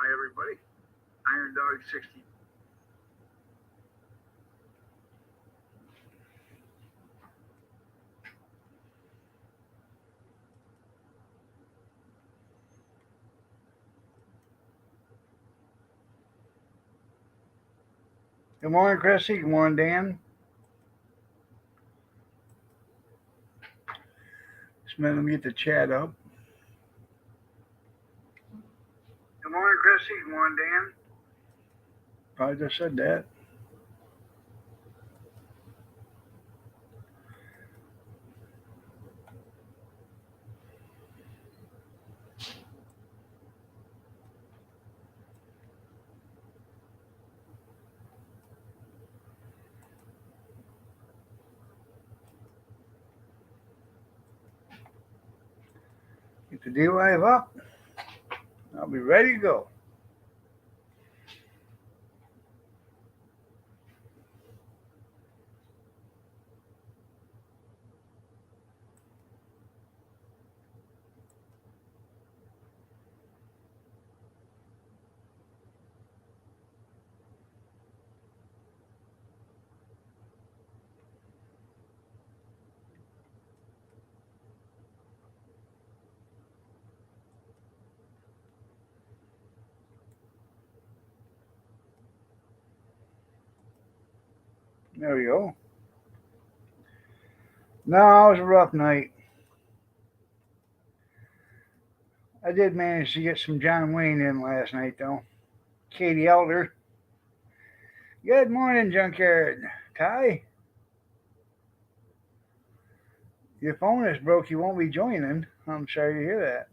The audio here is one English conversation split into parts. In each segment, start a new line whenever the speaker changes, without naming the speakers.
Hi, everybody. Iron Dog 60.
Good morning, Chrissy. Good morning, Dan. Just a minute, let me get the chat up.
Good morning, Chrissy. Good morning, Dan.
Probably just said that. Get the D Live up. I'll be ready to go. There we go. No, it was a rough night. I did manage to get some John Wayne in last night, though. Katie Elder. Good morning, Junkyard. Ty, your phone is broke. You won't be joining. I'm sorry to hear that.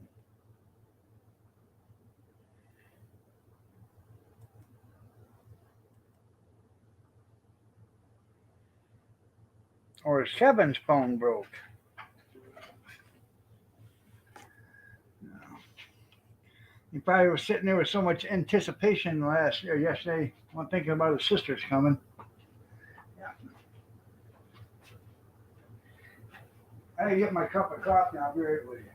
Or is Kevin's phone broke? He probably was sitting there with so much anticipation last or yesterday, while thinking about his sisters coming. Yeah. I didn't get my cup of coffee. I'll be right with you.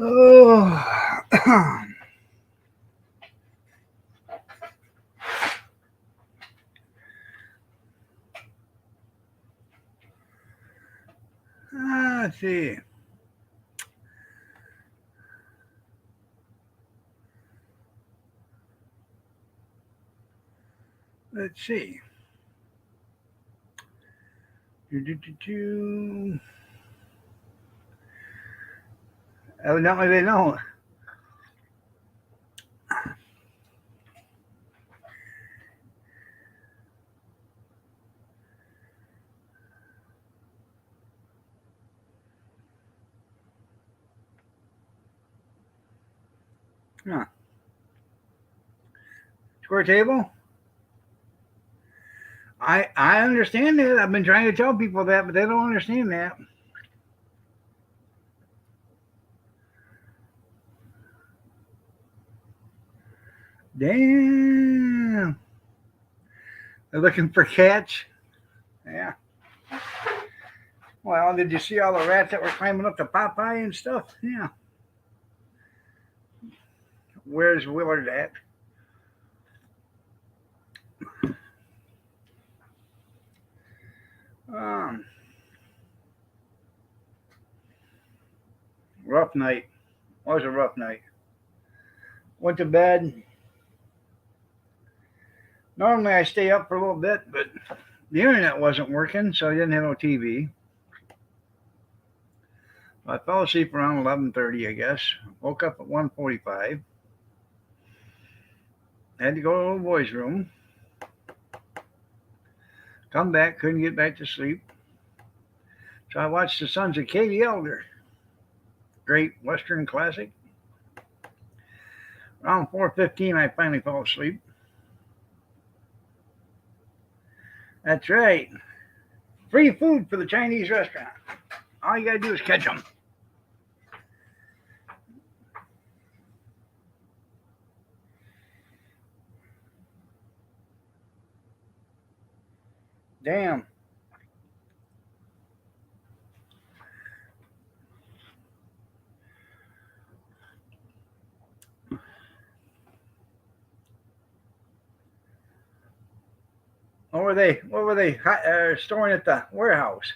Oh, let's see. Let's see. Do. Evidently, they don't. Huh. Square table? I understand that. I've been trying to tell people that, but they don't understand that. Damn. They're looking for cats. Yeah. Well, did you see all the rats that were climbing up to Popeye and stuff? Yeah. Where's Willard at? rough night. It was a rough night. Went to bed. Normally I stay up for a little bit, but the internet wasn't working, so I didn't have no TV. I fell asleep around 11:30, I guess. Woke up at 1:45. Had to go to the little boy's room. Come back, couldn't get back to sleep. So I watched The Sons of Katie Elder. Great Western classic. Around 4:15, I finally fell asleep. That's right. Free food for the Chinese restaurant. All you gotta do is catch them. Damn. What were they storing at the warehouse?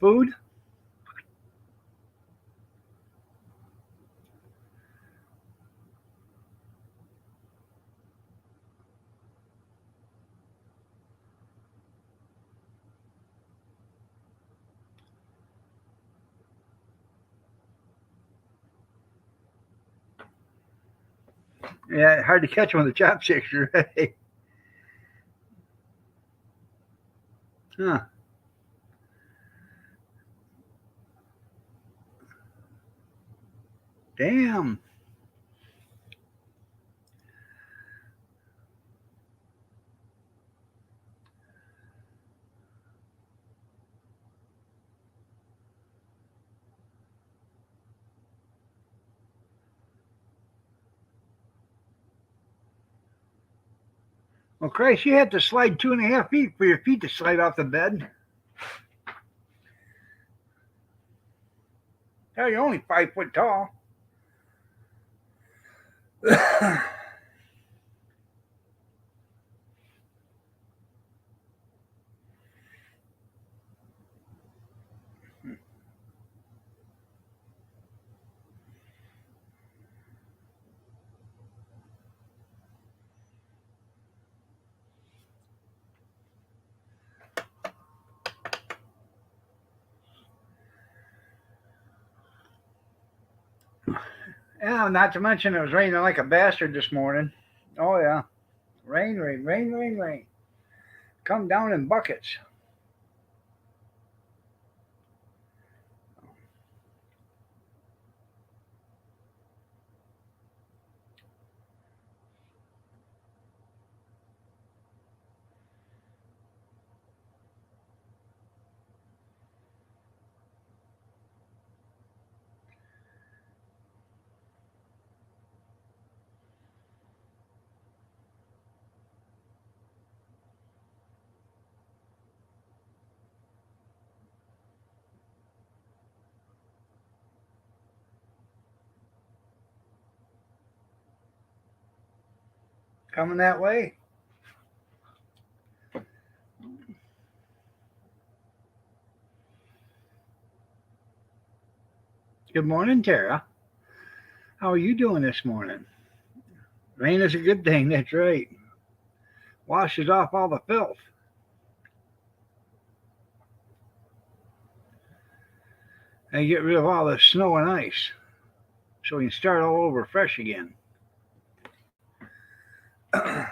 Food? Yeah, hard to catch them with the chopsticks, right? Huh. Damn. Well, Christ, you had to slide 2.5 feet for your feet to slide off the bed. Hell, you're only 5 foot tall. Yeah, not to mention it was raining like a bastard this morning. Oh yeah, rain, rain, rain, rain, rain. Come down in buckets. Coming that way. Good morning, Tara. How are you doing this morning? Rain is a good thing, that's right. Washes off all the filth. And get rid of all the snow and ice. So we can start all over fresh again. Oh.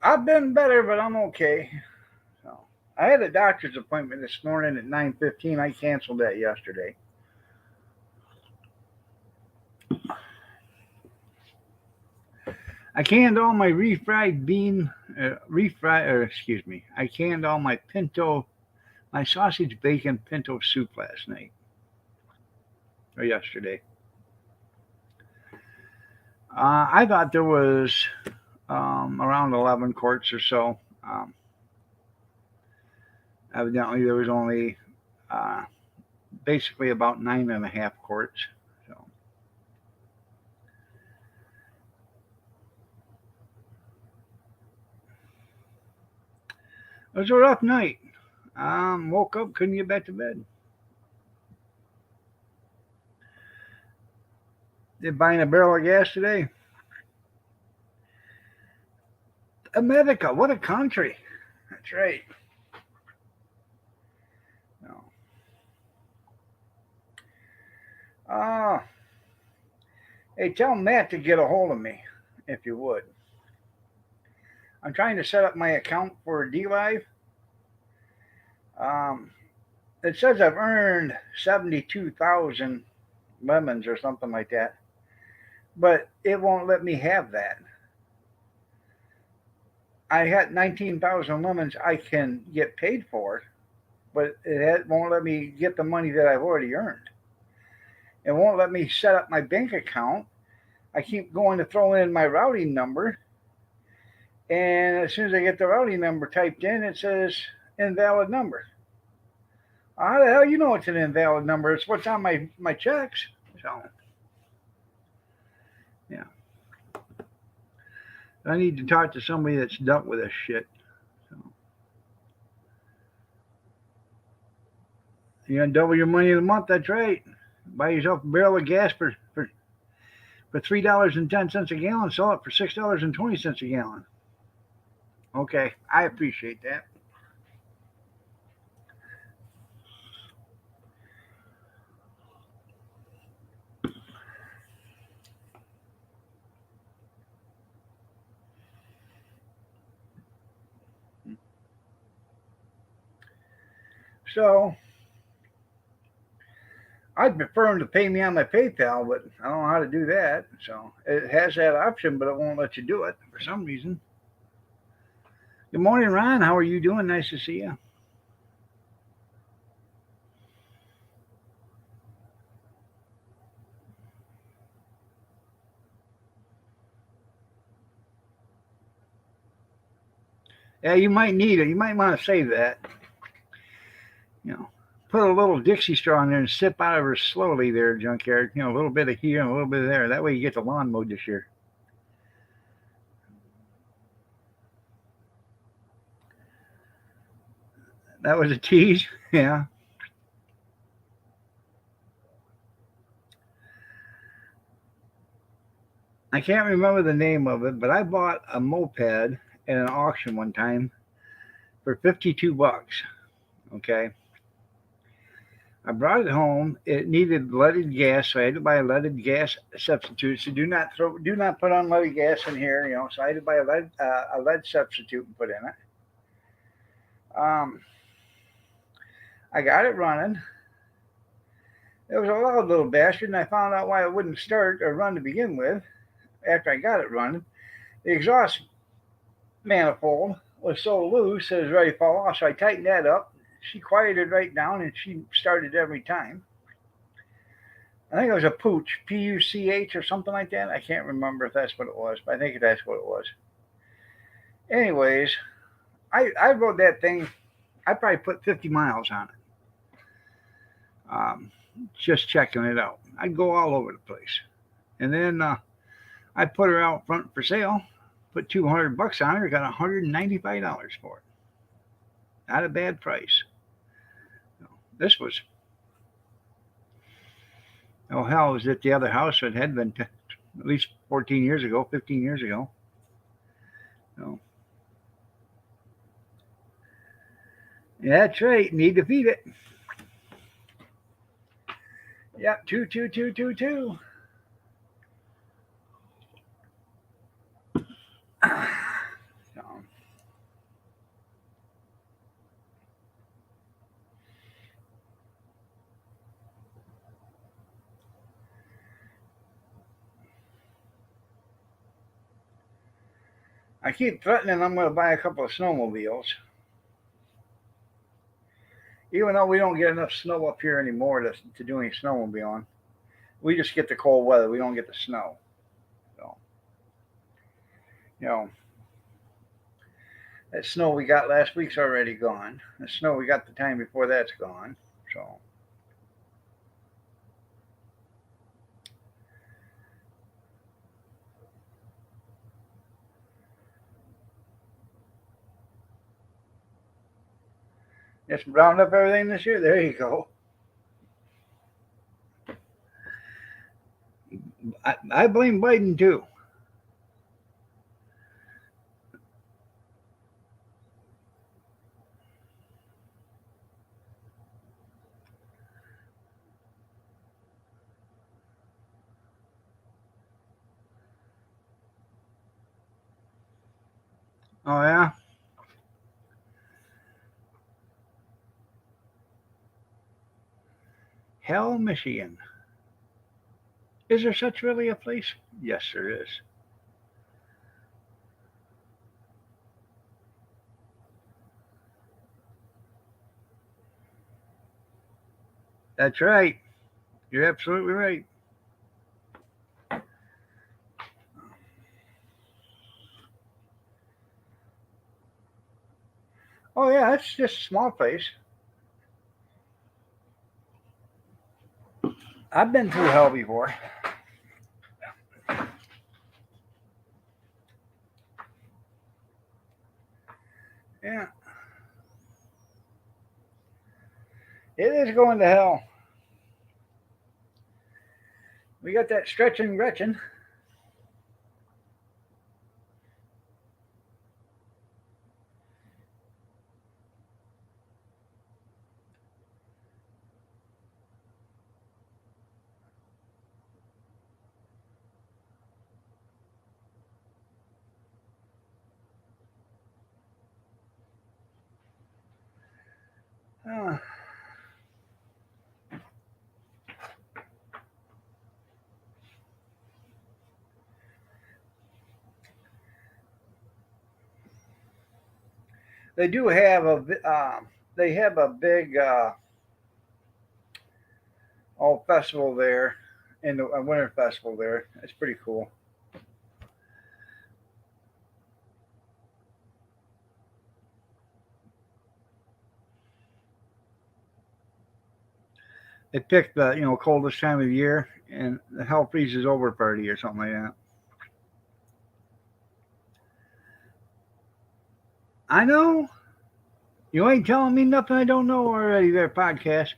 I've been better, but I'm okay. So I had a doctor's appointment this morning at 9:15. I canceled that yesterday. I canned all my I canned all my my sausage bacon pinto soup last night or yesterday. I thought there was around 11 quarts or so. Evidently, there was only basically about 9.5 quarts. So It was a rough night. Woke up, couldn't get back to bed. Did buying a barrel of gas today? America, what a country. That's right. No. Uh, hey, tell Matt to get a hold of me, if you would. I'm trying to set up my account for D-Live. Um, it says I've earned 72,000 lemons or something like that, but it won't let me have that. I had 19,000 lemons I can get paid for, but won't let me get the money that I've already earned. It won't let me set up my bank account. I keep going to throw in my routing number, and as soon as I get the routing number typed in, it says invalid number. How the hell you know it's an invalid number? It's what's on my checks. So, yeah. I need to talk to somebody that's dealt with this shit. So, you're going to double your money in a month? That's right. Buy yourself a barrel of gas for $3.10 a gallon, sell it for $6.20 a gallon. Okay, I appreciate that. So I'd prefer them to pay me on my PayPal, but I don't know how to do that. So it has that option, but it won't let you do it for some reason. Good morning, Ron. How are you doing? Nice to see you. Yeah, you might need it. You might want to save that. You know, put a little Dixie straw in there and sip out of her slowly there, junkyard. You know, a little bit of here and a little bit of there. That way you get the lawn mowed this year. That was a tease. Yeah. I can't remember the name of it, but I bought a moped at an auction one time for 52 bucks. Okay. I brought it home. It needed leaded gas, so I had to buy a leaded gas substitute. So do not put unleaded gas in here, you know. So I had to buy a lead substitute and put in it. Um, I got it running. It was a loud little bastard, and I found out why it wouldn't start or run to begin with. After I got it running, the exhaust manifold was so loose it was ready to fall off. So I tightened that up. She quieted right down, and she started every time. I think it was a Pooch, Puch or something like that. I can't remember if that's what it was, but I think that's what it was. Anyways, I rode that thing. I probably put 50 miles on it. Just checking it out. I'd go all over the place. And then I put her out front for sale, put 200 bucks on her, got $195 for it. Not a bad price. This was, oh hell, it was at the other house. It had been at least 14 years ago, 15 years ago. So, yeah, that's right. Need to feed it. Yep, 22222. So, I keep threatening I'm going to buy a couple of snowmobiles. Even though we don't get enough snow up here anymore to do any snowmobiling, we just get the cold weather. We don't get the snow. So, you know, that snow we got last week's already gone. The snow we got the time before that's gone. So, Just round up everything this year. There you go. I blame Biden too. Oh yeah. Hell, Michigan. Is there such really a place? Yes, there is. That's right. You're absolutely right. Oh yeah, it's just a small place. I've been through hell before. Yeah, it is going to hell. We got that stretching Gretchen. Uh, they do have they have a big festival there, in the a winter festival there. It's pretty cool. They picked the coldest time of the year, and the hell freezes over party or something like that. I know. You ain't telling me nothing I don't know already. There, podcast.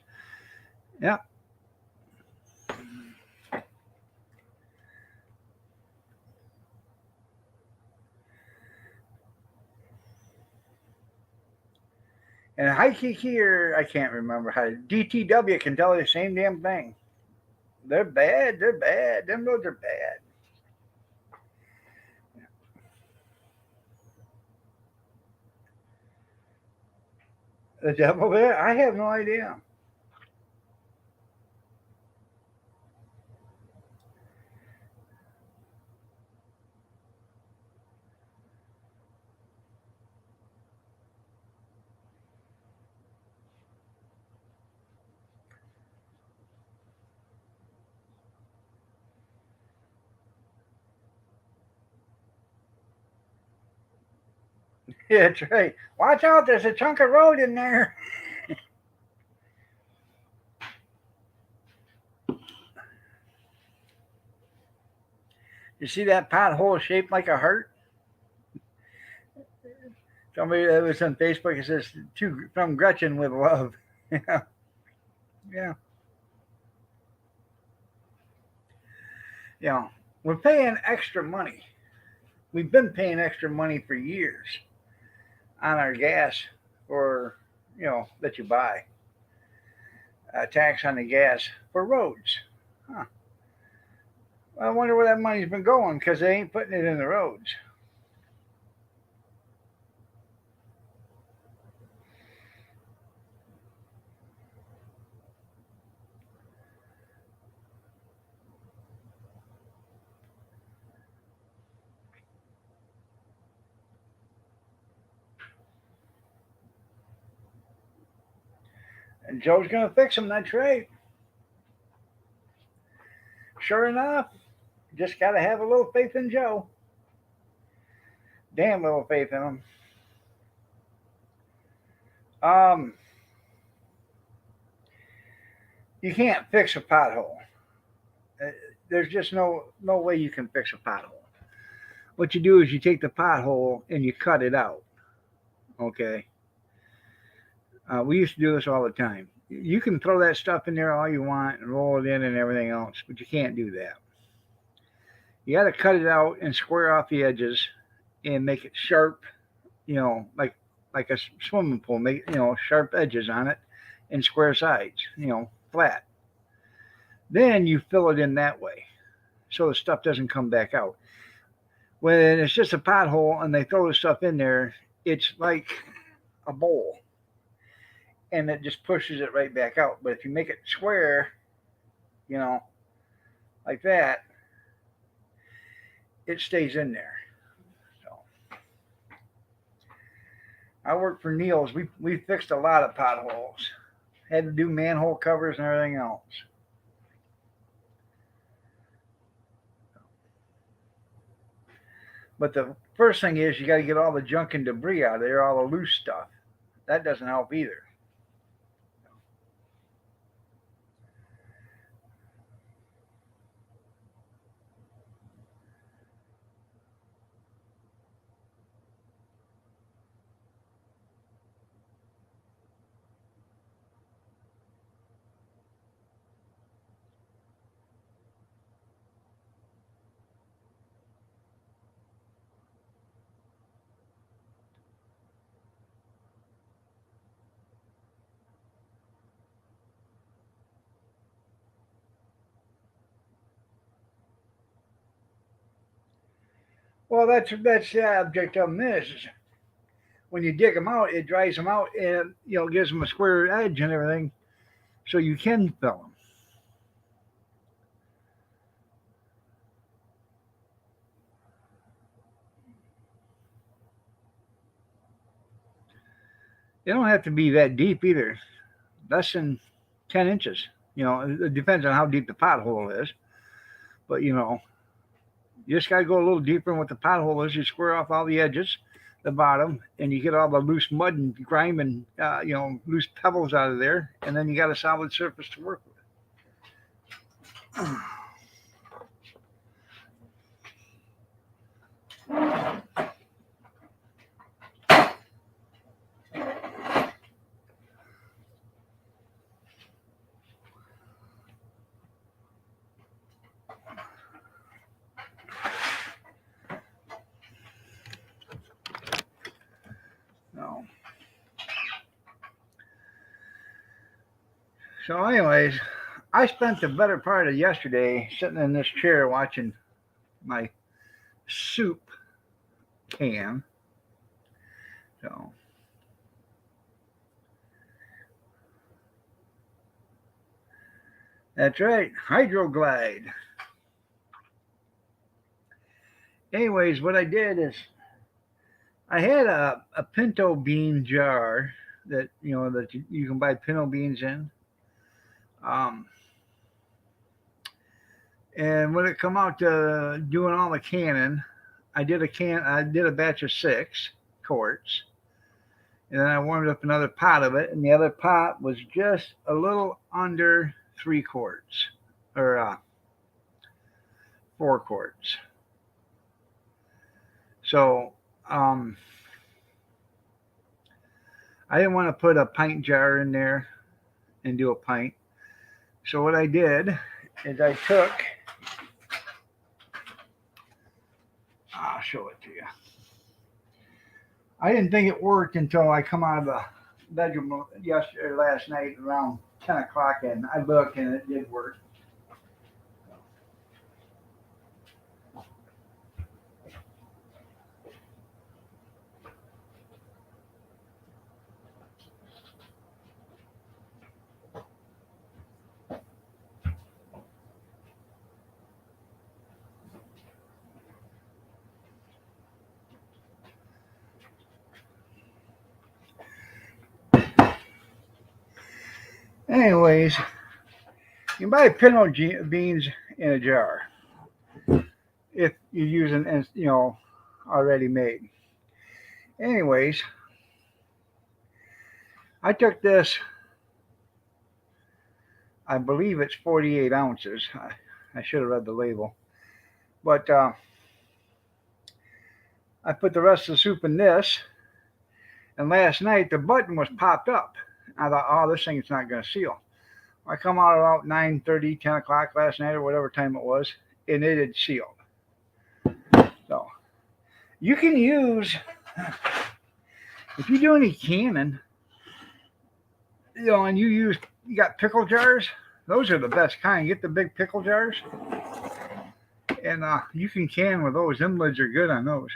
Yeah. And Haikiki, or I can't remember how DTW can tell you the same damn thing. They're bad. They're bad. Them roads are bad. The devil there? I have no idea. Yeah, that's right. Watch out, there's a chunk of road in there. You see that pothole shaped like a heart? Somebody that was on Facebook, it says, to from Gretchen with love. Yeah. Yeah. Yeah. We're paying extra money. We've been paying extra money for years on our gas for, that you buy. A tax on the gas for roads. Huh. Well, I wonder where that money's been going because they ain't putting it in the roads. And Joe's going to fix them. That's right. Sure enough, just got to have a little faith in Joe. Damn little faith in him. Um, you can't fix a pothole. Uh, There's just no way you can fix a pothole. What you do is you take the pothole and you cut it out. Okay. We used to do this all the time. You can throw that stuff in there all you want and roll it in and everything else, but you can't do that. You got to cut it out and square off the edges and make it sharp, like a swimming pool. Make sharp edges on it and square sides, flat. Then you fill it in that way, so the stuff doesn't come back out. When it's just a pothole and they throw the stuff in there, it's like a bowl, and it just pushes it right back out. But if you make it square, you know, like that, it stays in there. So I worked for Neil's. We fixed a lot of potholes. Had to do manhole covers and everything else. But the first thing is you got to get all the junk and debris out of there, all the loose stuff. That doesn't help either. Well, that's the object of them is when you dig them out, it dries them out and gives them a square edge and everything, so you can fill them. They don't have to be that deep either. Less than 10 inches. It depends on how deep the pothole is, but you just got to go a little deeper. And what the pothole is, you square off all the edges, the bottom, and you get all the loose mud and grime and loose pebbles out of there, and then you got a solid surface to work with. No. So, anyways, I spent the better part of yesterday sitting in this chair watching my soup can. So, that's right, Hydroglide. Anyways, what I did is I had a pinto bean jar that you can buy pinto beans in. Um, and when it come out to doing all the canning, I did a batch of 6 quarts, and then I warmed up another pot of it, and the other pot was just a little under 3 quarts or 4 quarts. So I didn't want to put a pint jar in there and do a pint. So what I did is I'll show it to you. I didn't think it worked until I come out of the bedroom last night around 10 o'clock, and I looked and it did work. Anyways, you can buy pinto beans in a jar if you're using already made. Anyways, I took this. I believe it's 48 ounces. I should have read the label, but I put the rest of the soup in this. And last night the button was popped up. I thought, oh, this thing's not going to seal. I come out about 9:30, 10 o'clock last night or whatever time it was, and it had sealed. So you can use, if you do any canning, and you got pickle jars, those are the best kind. Get the big pickle jars, and you can can with those. Them lids are good on those.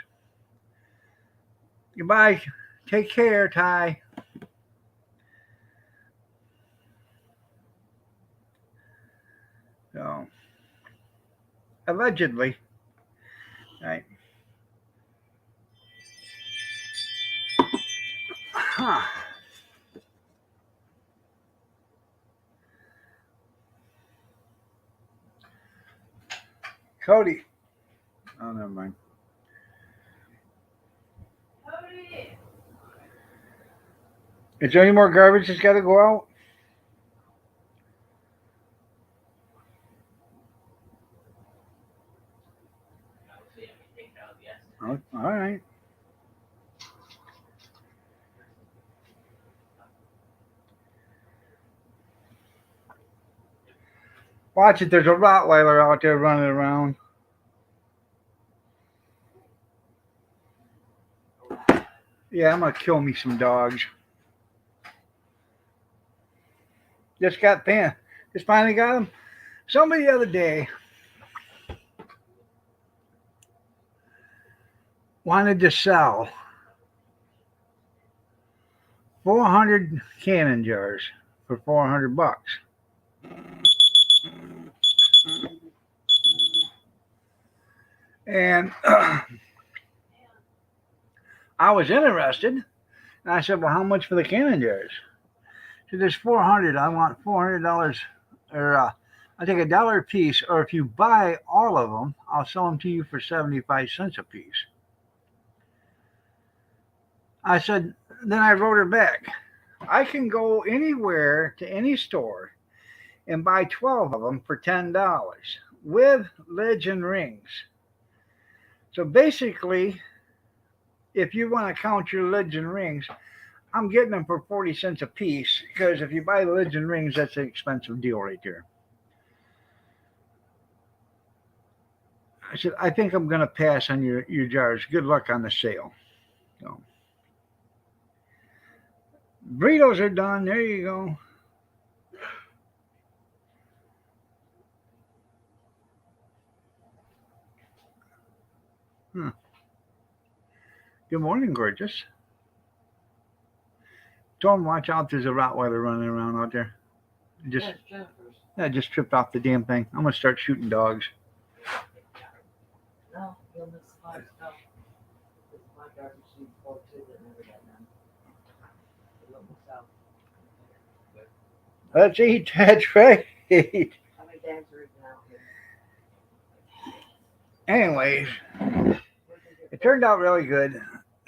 Goodbye. Take care, Ty. So, allegedly, right? Huh. Cody. Oh, never mind.
Cody.
Is there any more garbage that's got to go out? Oh, all right. Watch it. There's a Rottweiler out there running around. Yeah, I'm going to kill me some dogs. Just finally got them. Somebody the other day wanted to sell 400 canning jars for $400. And I was interested. And I said, well, how much for the canning jars? She said, there's 400. I want $400, or I'll take $1 a piece, or if you buy all of them, I'll sell them to you for 75 cents a piece. I said, then I wrote her back. I can go anywhere to any store and buy 12 of them for $10 with lids and rings. So basically, if you want to count your lids and rings, I'm getting them for 40 cents a piece, because if you buy the lids and rings, that's an expensive deal right there. I said, I think I'm going to pass on your jars. Good luck on the sale. So, burritos are done. There you go. Good morning, gorgeous. Don't watch out. There's a Rottweiler running around out there. I just tripped off the damn thing. I'm going to start shooting dogs.
No, you'll miss my stuff. It's my garbage sheet full too that never got done. It won't miss out.
Let's eat. That's right.
How many days are it now here?
Anyways, it turned out really good.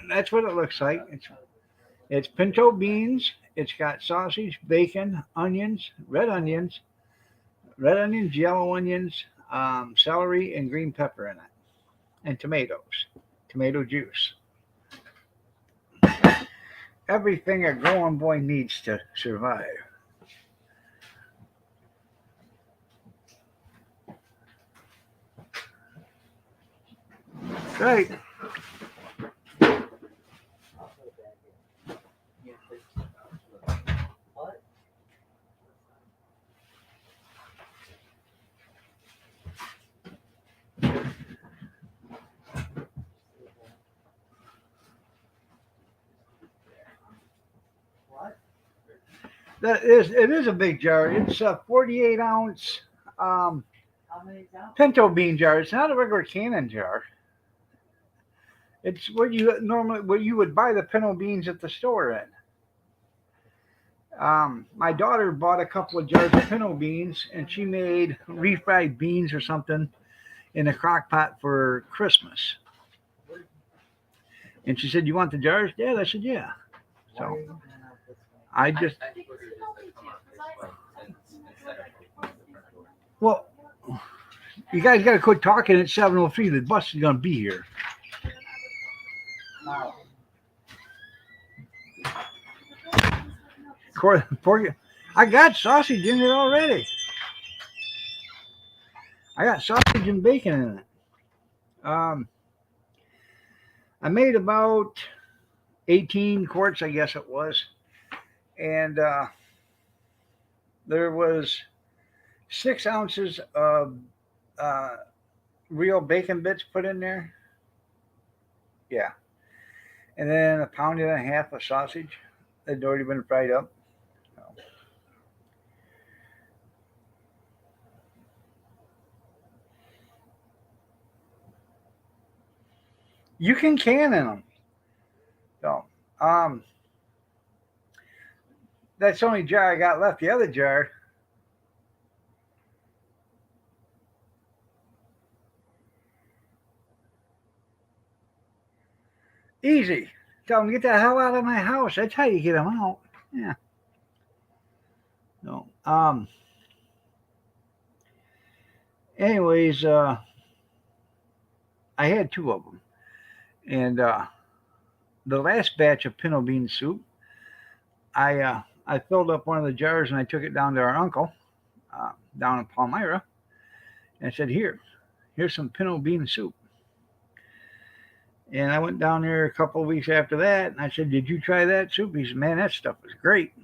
That's what it looks like. It's pinto beans. It's got sausage, bacon, onions, yellow onions, celery, and green pepper in it, and tomatoes, tomato juice. Everything a growing boy needs to survive. Right.
What? What?
It is a big jar. It's a 48 ounce
How many down?
pinto bean jar. It's not a regular canning jar. It's what you would buy the pinto beans at the store in. My daughter bought a couple of jars of pinto beans, and she made refried beans or something in a crock pot for Christmas. And she said, "You want the jars, Dad?" I said, "Yeah." So I just, well, you guys got to quit talking at 7:03. The bus is going to be here. Pork. I got sausage in it already. I got sausage and bacon in it. I made about 18 quarts, I guess it was, and there was 6 ounces of uh, real bacon bits put in there. Yeah, and then a pound and a half of sausage that had already been fried up. So, you can can in them. So, um, that's the only jar I got left. The other jar, easy. Tell them get the hell out of my house. That's how you get them out. Yeah. No. Anyways, I had 2 of them, and the last batch of pinto bean soup, I filled up one of the jars and I took it down to our uncle down in Palmyra, and I said, here's some pinto bean soup. And I went down there a couple of weeks after that, and I said, "Did you try that soup?" He said, "Man, that stuff was great."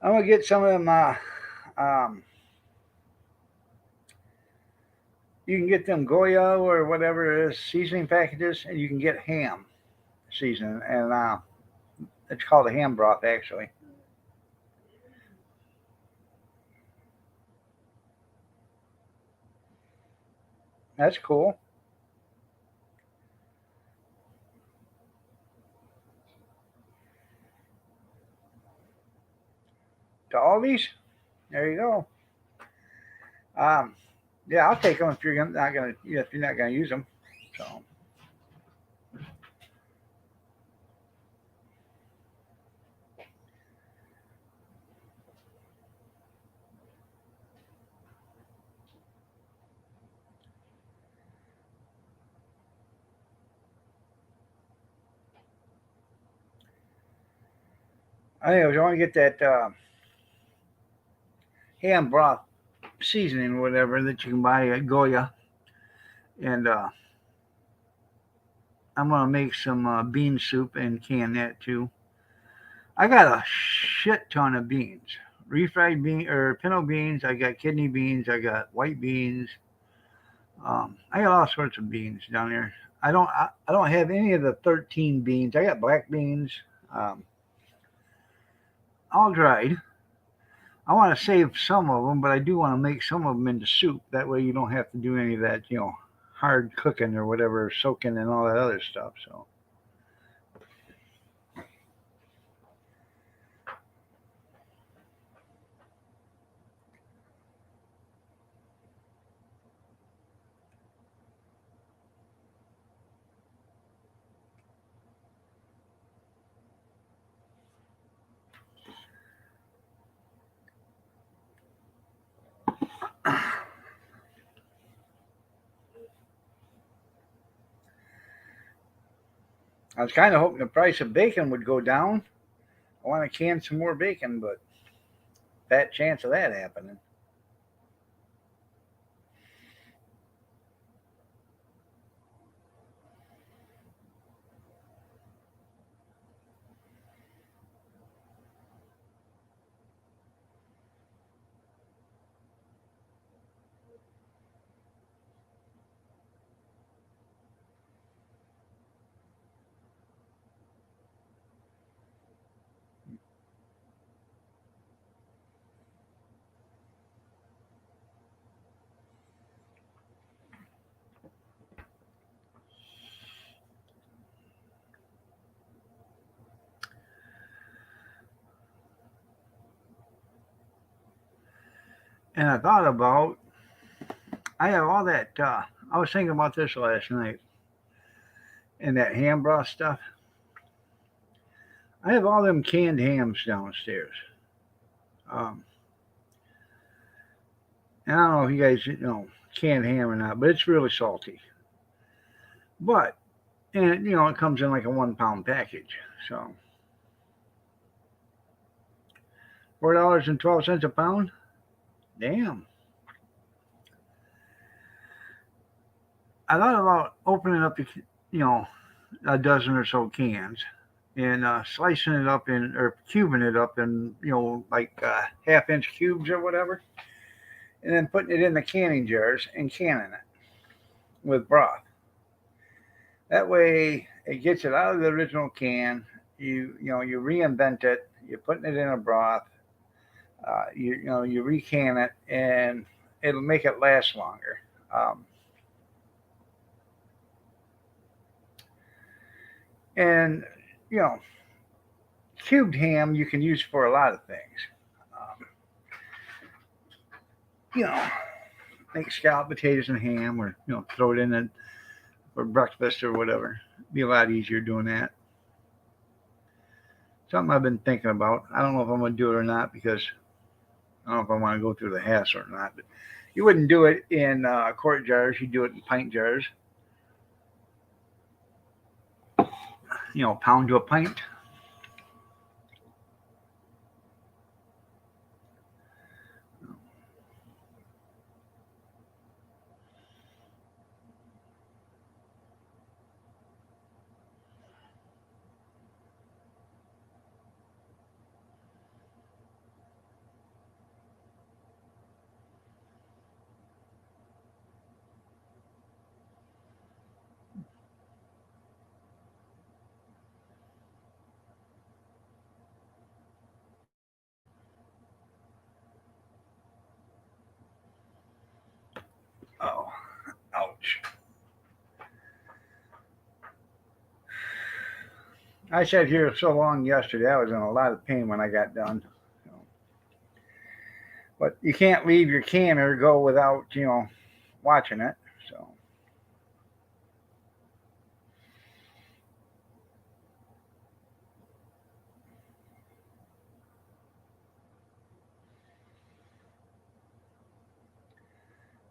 I'm gonna get some of them. Um, you can get them Goya or whatever it is seasoning packages, and you can get ham seasoning, and it's called a ham broth actually. That's cool. To all these, there you go. Um, yeah, I'll take them if you're not gonna if you're not gonna use them. So anyways, I want to get that ham broth seasoning or whatever that you can buy at Goya, and I'm gonna make some bean soup and can that too. I got a shit ton of beans, refried bean or pinto beans. I got kidney beans. I got white beans. I got all sorts of beans down there. I don't have any of the 13 beans. I got black beans, um, all dried. I want to save some of them, but I do want to make some of them into soup. That way you don't have to do any of that, hard cooking or whatever, soaking and all that other stuff. So I was kind of hoping the price of bacon would go down. I want to can some more bacon, but fat chance of that happening. And I thought about, I have all that. I was thinking about this last night and that ham broth stuff. I have all them canned hams downstairs. Um, and I don't know if you guys canned ham or not, but it's really salty. But and it comes in like a 1 pound package. So $4.12 a pound. Damn. I thought about opening up you know a dozen or so cans and slicing it up in or cubing it up in like half-inch cubes or whatever, and then putting it in the canning jars and canning it with broth. That way, it gets it out of the original can. You reinvent it. You're putting it in a broth. You recan it, and it'll make it last longer. Um, and you know, cubed ham you can use for a lot of things. Um, you know, make scalloped potatoes and ham, or throw it in it for breakfast or whatever. Be a lot easier doing that. Something I've been thinking about. I don't know if I'm going to do it or not because I don't know if I want to go through the hassle or not. But you wouldn't do it in quart jars. You do it in pint jars. Pound to a pint. Oh, ouch. I sat here so long yesterday. I was in a lot of pain when I got done. But you can't leave your canner go without watching it. So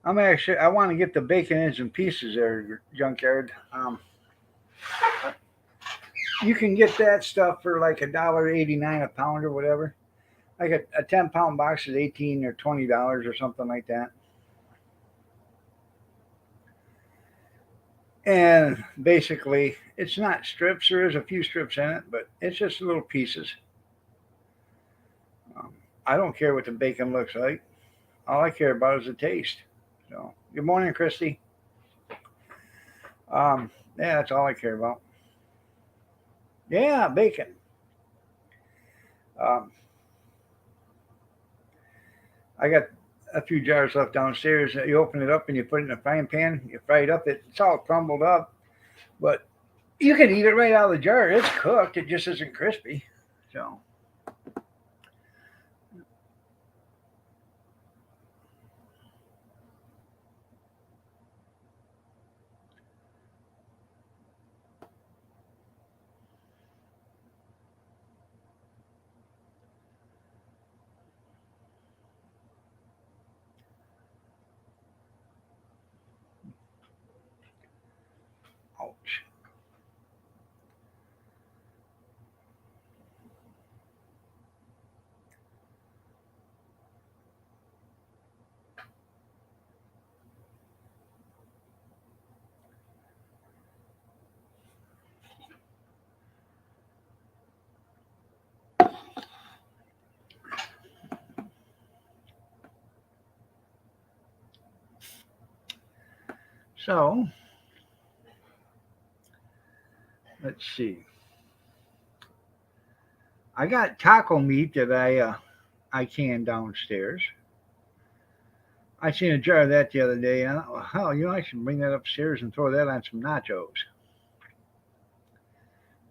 I want to get the bacon in some pieces there, junkyard. You can get that stuff for like $1.89 a pound or whatever. Like a 10-pound box is $18 or $20 or something like that. And basically, it's not strips. There is a few strips in it, but it's just little pieces. Um, I don't care what the bacon looks like. All I care about is the taste. So, good morning, Christy. Yeah, that's all I care about. Yeah, bacon. Um, I got a few jars left downstairs. You open it up and you put it in a frying pan. You fry it up. It's all crumbled up, but you can eat it right out of the jar. It's cooked. It just isn't crispy. So, ouch. So, let's see. I got taco meat that I canned downstairs. I seen a jar of that the other day, and I thought, well, hell, I should bring that upstairs and throw that on some nachos.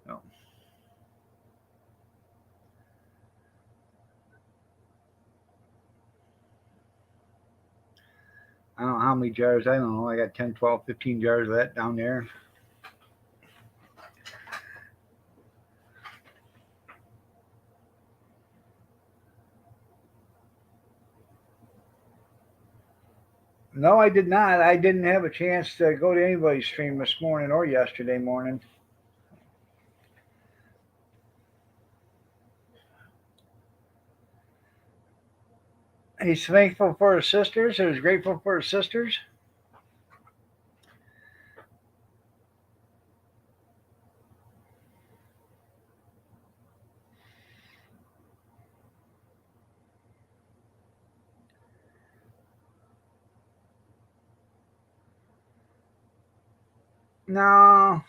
So, I don't know how many jars. I don't know. I got 10, 12, 15 jars of that down there. No, I did not. I didn't have a chance to go to anybody's stream this morning or yesterday morning. He's thankful for his sisters. He was grateful for his sisters. No,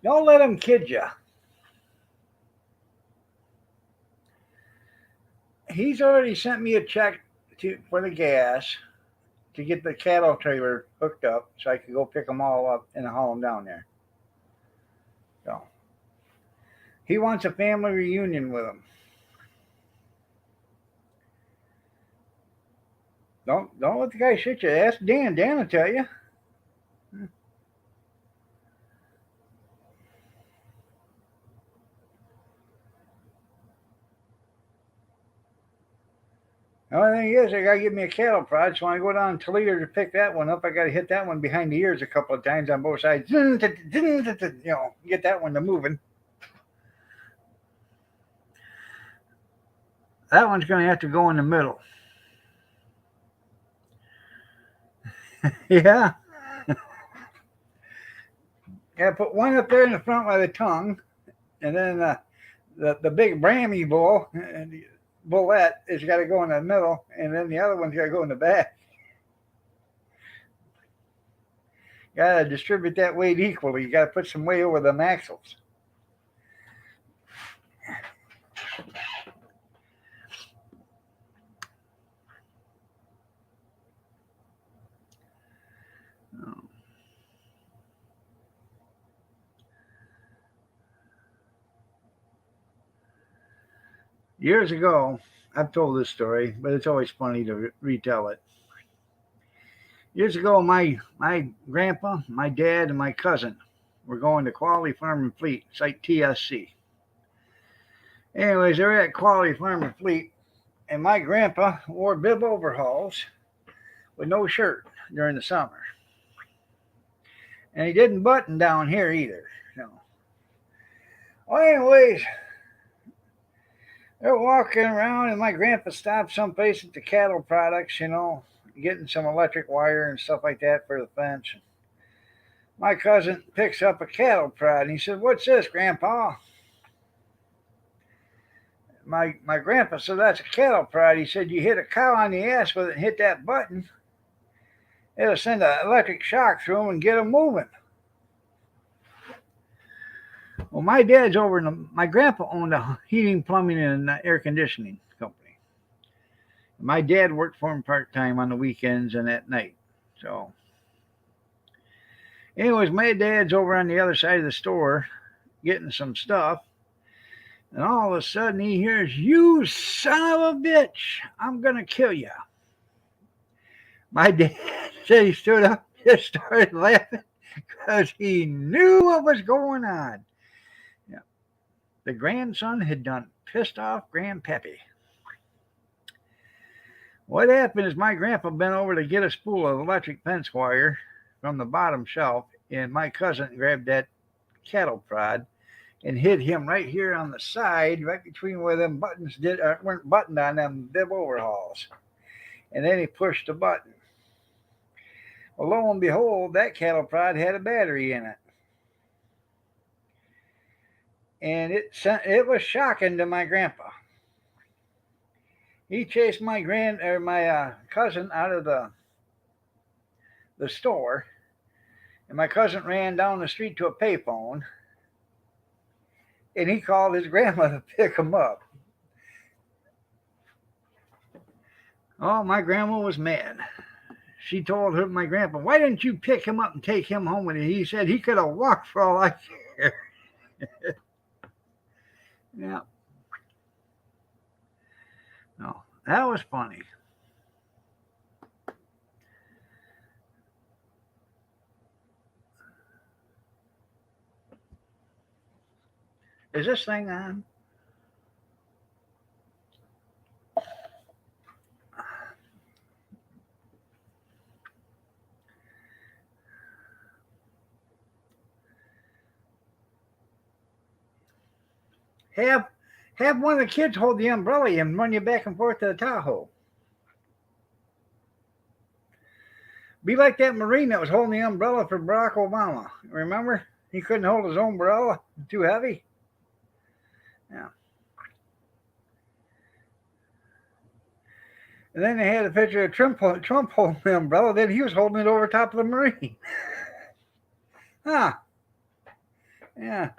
don't let him kid you. He's already sent me a check for the gas to get the cattle trailer hooked up so I could go pick them all up and haul them down there. So he wants a family reunion with him. Don't let the guy shit you. Ask Dan. Dan will tell you. The only thing is, I gotta get me a cattle prod. So when I go down to Toledo to pick that one up, I gotta hit that one behind the ears a couple of times on both sides. You know, get that one to moving. That one's gonna have to go in the middle. Yeah. Yeah, put one up there in the front by the tongue, and then the big Brammy bull, bullette, has got to go in the middle, and then the other one's got to go in the back. Got to distribute that weight equally. You got to put some weight over the axles. Years ago, I've told this story, but it's always funny to retell it. Years ago, my grandpa, my dad, and my cousin were going to Quality Farm and Fleet, site TSC. Anyways, they were at Quality Farm and Fleet, and my grandpa wore bib overalls with no shirt during the summer. And he didn't button down here either. No. Well, anyways, they're walking around, and my grandpa stopped someplace at the cattle products, getting some electric wire and stuff like that for the fence. My cousin picks up a cattle prod, and he said, "What's this, Grandpa?" My grandpa said, "That's a cattle prod." He said, "You hit a cow on the ass with it and hit that button, it'll send an electric shock through them and get them moving." Well, my grandpa owned a heating, plumbing, and air conditioning company. My dad worked for him part-time on the weekends and at night. So, anyways, my dad's over on the other side of the store getting some stuff. And all of a sudden he hears, "You son of a bitch, I'm going to kill you." My dad said he stood up and just started laughing because he knew what was going on. Yeah. The grandson had done pissed off Grandpappy. What happened is my grandpa bent over to get a spool of electric fence wire from the bottom shelf, and my cousin grabbed that cattle prod and hit him right here on the side, right between where them buttons weren't buttoned on them bib overhauls. And then he pushed the button. Well, lo and behold, that cattle prod had a battery in it. And it was shocking to my grandpa. He chased my cousin out of the store, and my cousin ran down the street to a payphone, and he called his grandma to pick him up. Oh, my grandma was mad. She told my grandpa, "Why didn't you pick him up and take him home with you?" He said he could have walked for all I care. Yeah. No, that was funny. Is this thing on? Have one of the kids hold the umbrella and run you back and forth to the Tahoe. Be like that Marine that was holding the umbrella for Barack Obama. Remember? He couldn't hold his own umbrella. Too heavy. Yeah. And then they had a picture of Trump holding the umbrella. Then he was holding it over top of the Marine. Huh. Yeah.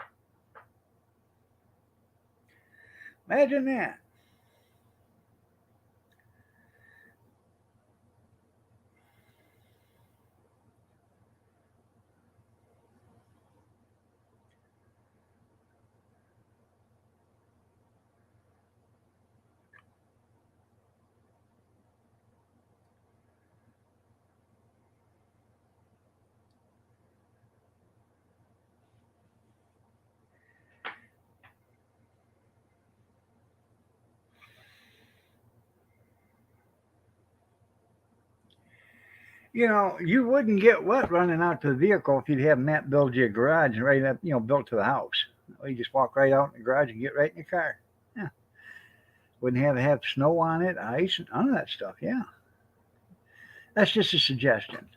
Imagine that. You wouldn't get wet running out to the vehicle if you'd have Matt build you a garage right up, built to the house. You just walk right out in the garage and get right in your car. Yeah. Wouldn't have to have snow on it, ice, none of that stuff. Yeah. That's just a suggestion.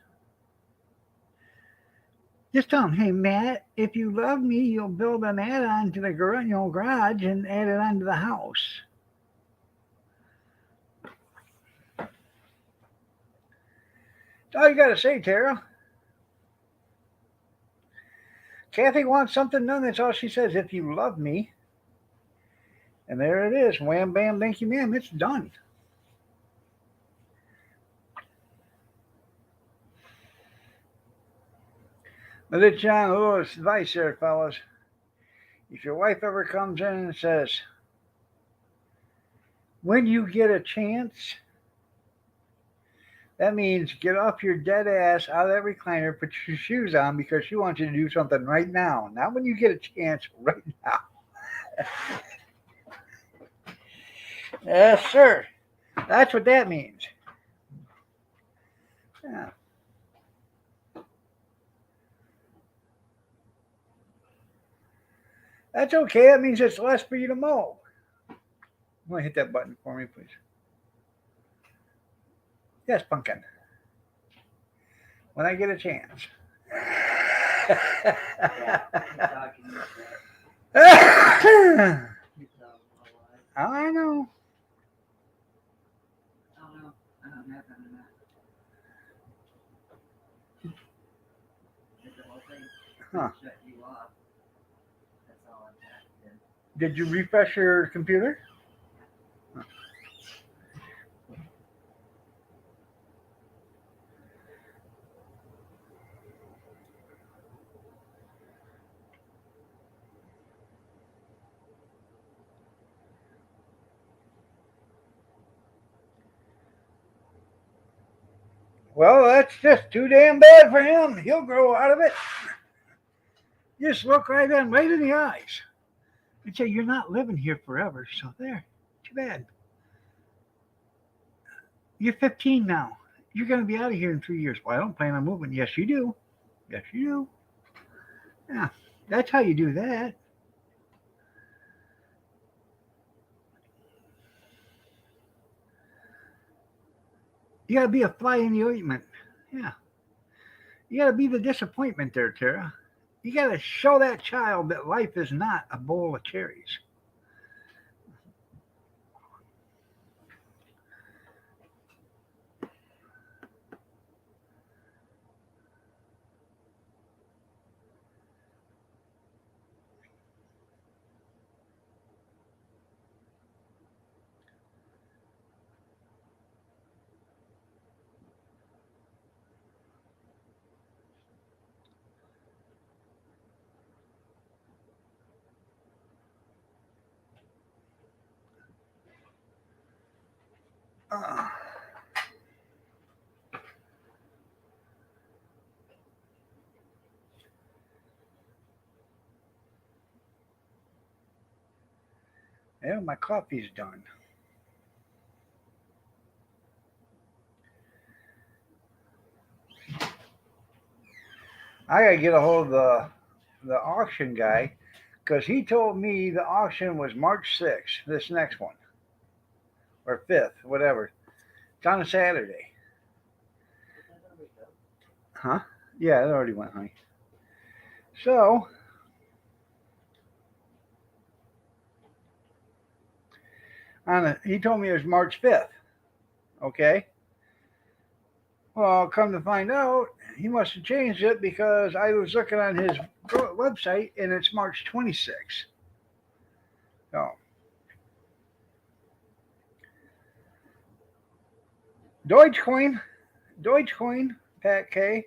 Just tell him, hey, Matt, if you love me, you'll build an add-on to the garage and add it onto the house. That's all you got to say, Tara. Kathy wants something done. That's all she says. If you love me. And there it is. Wham, bam, thank you, ma'am. It's done. But it's John Lewis' advice there, fellas. If your wife ever comes in and says, when you get a chance, that means get off your dead ass out of that recliner, put your shoes on because she wants you to do something right now. Not when you get a chance, right now. Yes, sir. That's what that means. Yeah. That's okay. That means it's less for you to mow. You want to hit that button for me, please? Yes, pumpkin. When I get a chance. Oh, I know.
Oh no, I don't have them in that. Did the whole thing.
Huh.
Shut you off. That's all I've got.
Did you refresh your computer? Huh. Well, that's just too damn bad for him. He'll grow out of it. Just look right in the eyes and say, you're not living here forever. So there. Too bad. You're 15 now. You're going to be out of here in 3 years. Well, I don't plan on moving. Yes, you do. Yes, you do. Yeah, that's how you do that. You got to be a fly in the ointment. Yeah. You got to be the disappointment there, Tara. You got to show that child that life is not a bowl of cherries. Uh, yeah, my coffee's done. I gotta get a hold of the auction guy because he told me the auction was March 6th, this next one, or 5th, whatever. It's on a Saturday. Huh? Yeah, it already went, honey. So, he told me it was March 5th. Okay. Well, come to find out, he must have changed it because I was looking on his website and it's March 26th. So, Dogecoin, Pat K.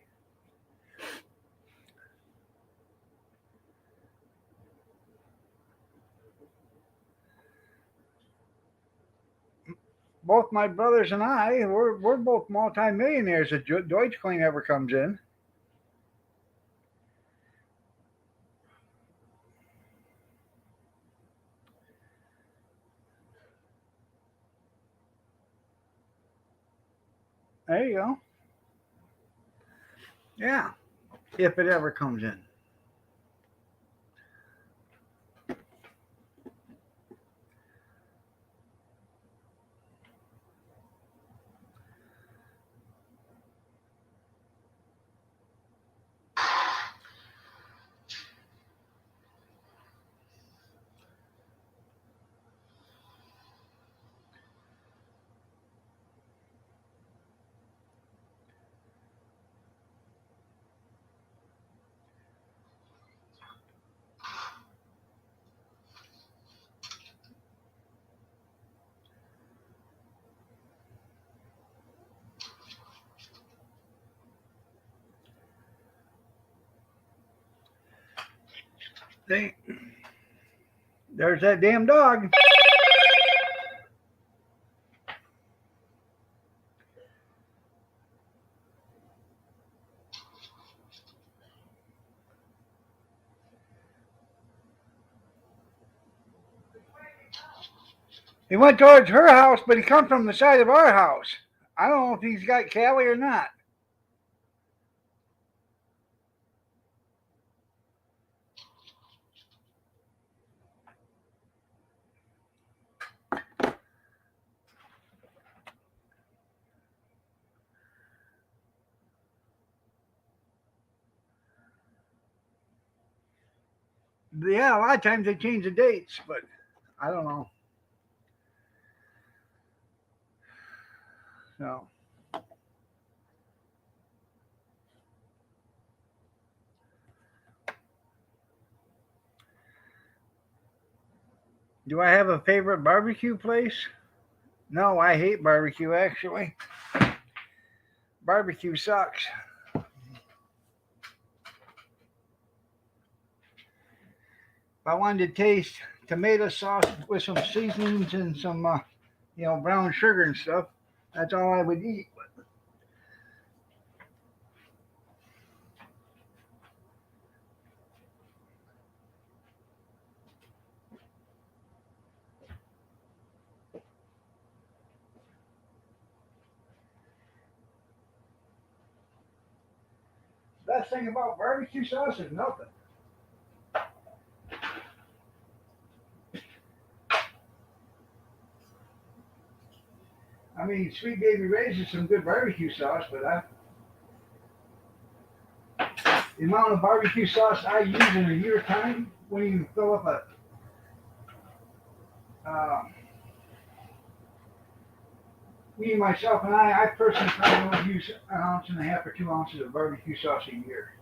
Both my brothers and I, we're both multimillionaires if Dogecoin ever comes in. There you go. Yeah, if it ever comes in. They, there's that damn dog. He went towards her house, but he come from the side of our house. I don't know if he's got Callie or not. Yeah, a lot of times they change the dates, but I don't know. So, do I have a favorite barbecue place? No, I hate barbecue actually. Barbecue sucks. If I wanted to taste tomato sauce with some seasonings and some, brown sugar and stuff, that's all I would eat. Best thing about barbecue sauce is nothing. I mean, Sweet Baby Ray's is some good barbecue sauce, but the amount of barbecue sauce I use in a year time, when you fill up me, myself, and I personally probably only use an ounce and a half or 2 ounces of barbecue sauce a year.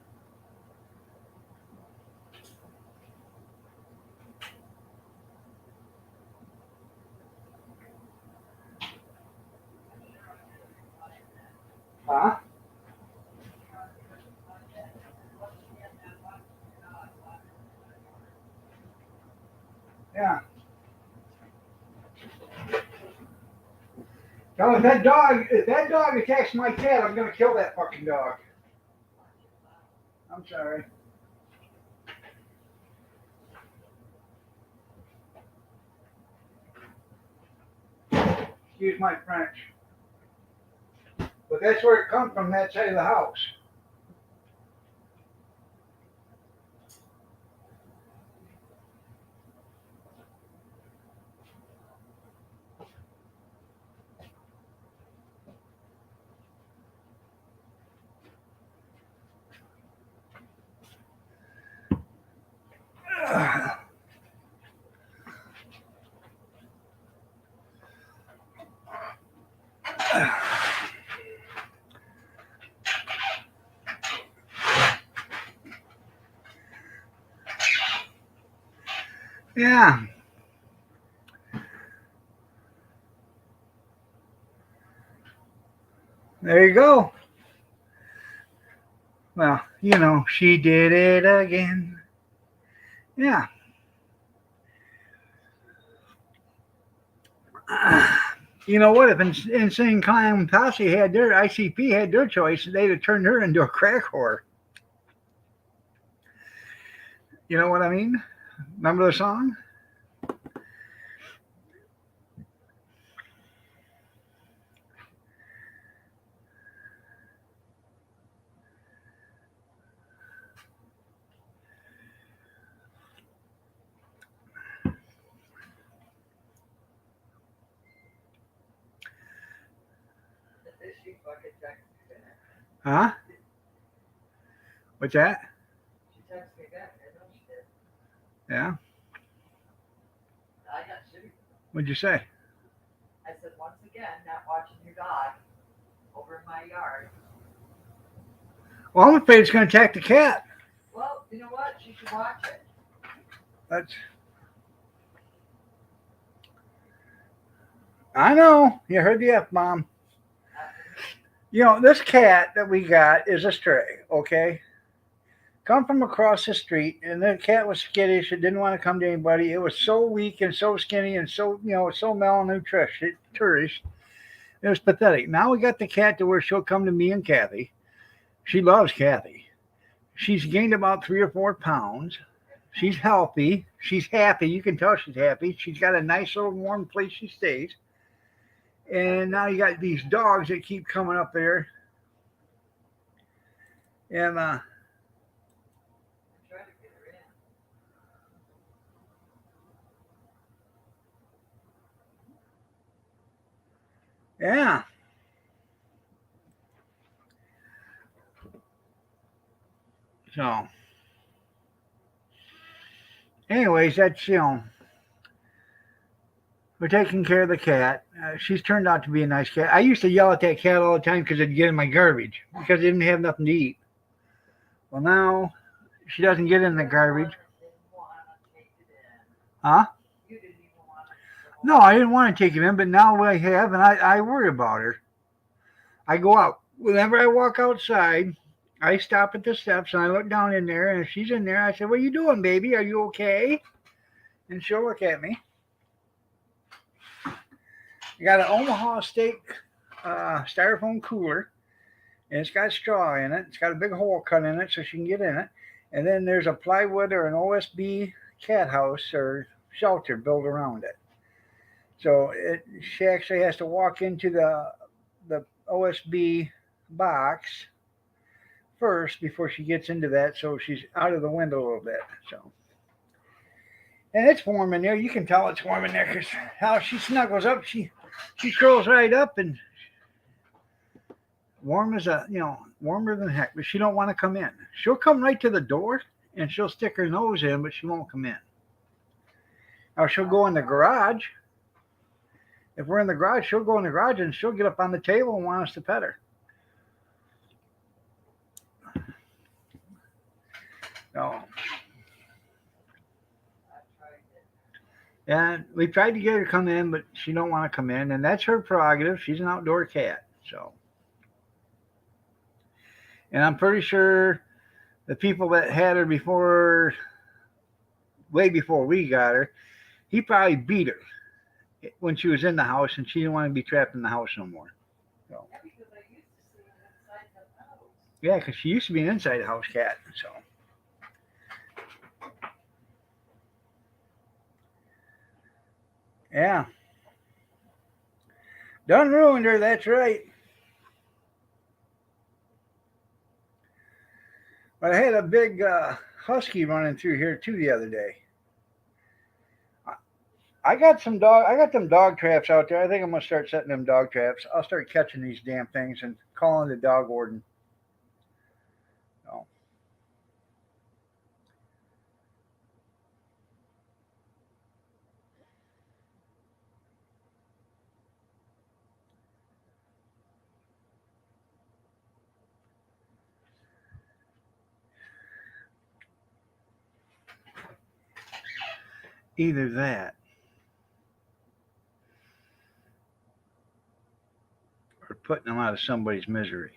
Huh? Yeah. Now, if that dog attacks my cat, I'm gonna kill that fucking dog. I'm sorry. Excuse my French. But that's where it comes from, that side of the house. Yeah. There you go. Well, you know, she did it again. Yeah. You know what? If Insane Clown Posse had their ICP had their choice, they'd have turned her into a crack whore. You know what I mean? Remember the song?
She fucking texted me back.
Huh? What's that?
She texted me back. I know she did.
Yeah.
I got shitty.
What'd you say?
I said, once again, not watching your dog over in my yard.
Well, I'm afraid it's going to attack the cat.
Well, you know what? She should watch it.
That's. I know. You heard the F-bomb. You know, this cat that we got is a stray, okay? Come from across the street, and the cat was skittish. It didn't want to come to anybody. It was so weak and so skinny and so, you know, so malnutritioned. It was pathetic. Now we got the cat to where she'll come to me and Kathy. She loves Kathy. She's gained about 3 or 4 pounds. She's healthy. She's happy. You can tell she's happy. She's got a nice little warm place she stays. And now you got these dogs that keep coming up there. And
I'm trying to get her in.
yeah. So, anyways, that's, you know, we're taking care of the cat. She's turned out to be a nice cat. I used to yell at that cat all the time because it'd get in my garbage because it didn't have nothing to eat. Well, now she doesn't get in the garbage. Huh?
You didn't even want to.
No, I didn't want to take it in, but now I have, and I worry about her. I go out. Whenever I walk outside, I stop at the steps and I look down in there, and if she's in there, I say, "What are you doing, baby? Are you okay?" And she'll look at me. I got an Omaha steak styrofoam cooler, and it's got straw in it. It's got a big hole cut in it so she can get in it. And then there's a plywood or an OSB cat house or shelter built around it. So she actually has to walk into the OSB box first before she gets into that, so she's out of the window a little bit. So, and it's warm in there. You can tell it's warm in there because how she snuggles up, she curls right up and warm as warmer than heck. But she don't want to come in. She'll come right to the door and she'll stick her nose in, but she won't come in. Or she'll go in the garage. If we're in the garage, she'll go in the garage and she'll get up on the table and want us to pet her. So, and we tried to get her to come in, but she don't want to come in, and that's her prerogative. She's an outdoor cat, so. And I'm pretty sure the people that had her before, way before we got her, he probably beat her when she was in the house, and she didn't want to be trapped in the house no more. So.
Yeah, because I used to see her inside the house.
Yeah, because she used to be an inside the house cat, so. Yeah. Done ruined her, that's right. But I had a big husky running through here too the other day. I got them dog traps out there. I think I'm gonna start setting them dog traps. I'll start catching these damn things and calling the dog warden. So. Either that or putting them out of somebody's misery.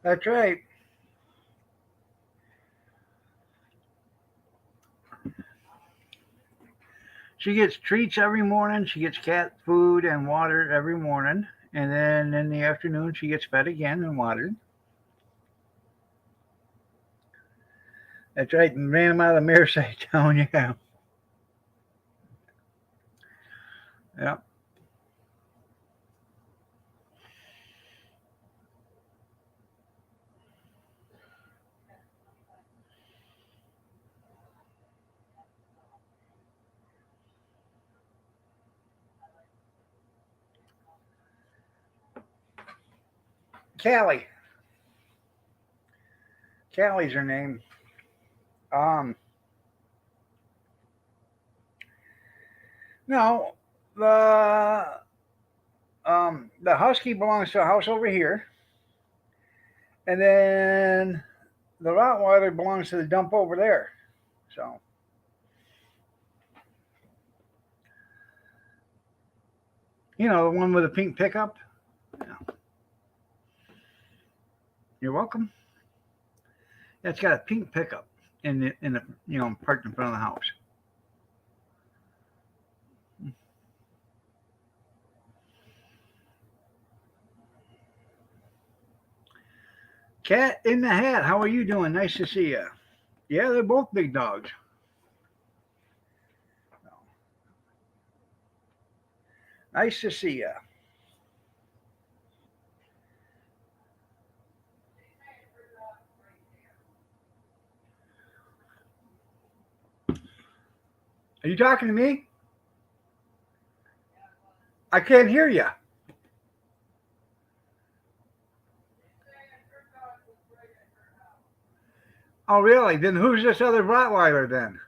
That's right. She gets treats every morning. She gets cat food and water every morning. And then in the afternoon, she gets fed again and watered. That's right. And ran them out of the mirror site down, yeah. Yep. Callie. Callie's her name. Um, no, the husky belongs to a house over here, and then the Rottweiler belongs to the dump over there. So, you know, the one with the pink pickup. Yeah. You're welcome. It's got a pink pickup in the parked in front of the house. Cat in the Hat, how are you doing? Nice to see you. Yeah, they're both big dogs. Nice to see you. Are you talking to me? I can't hear you. Oh, really? Then who's this other Rottweiler then?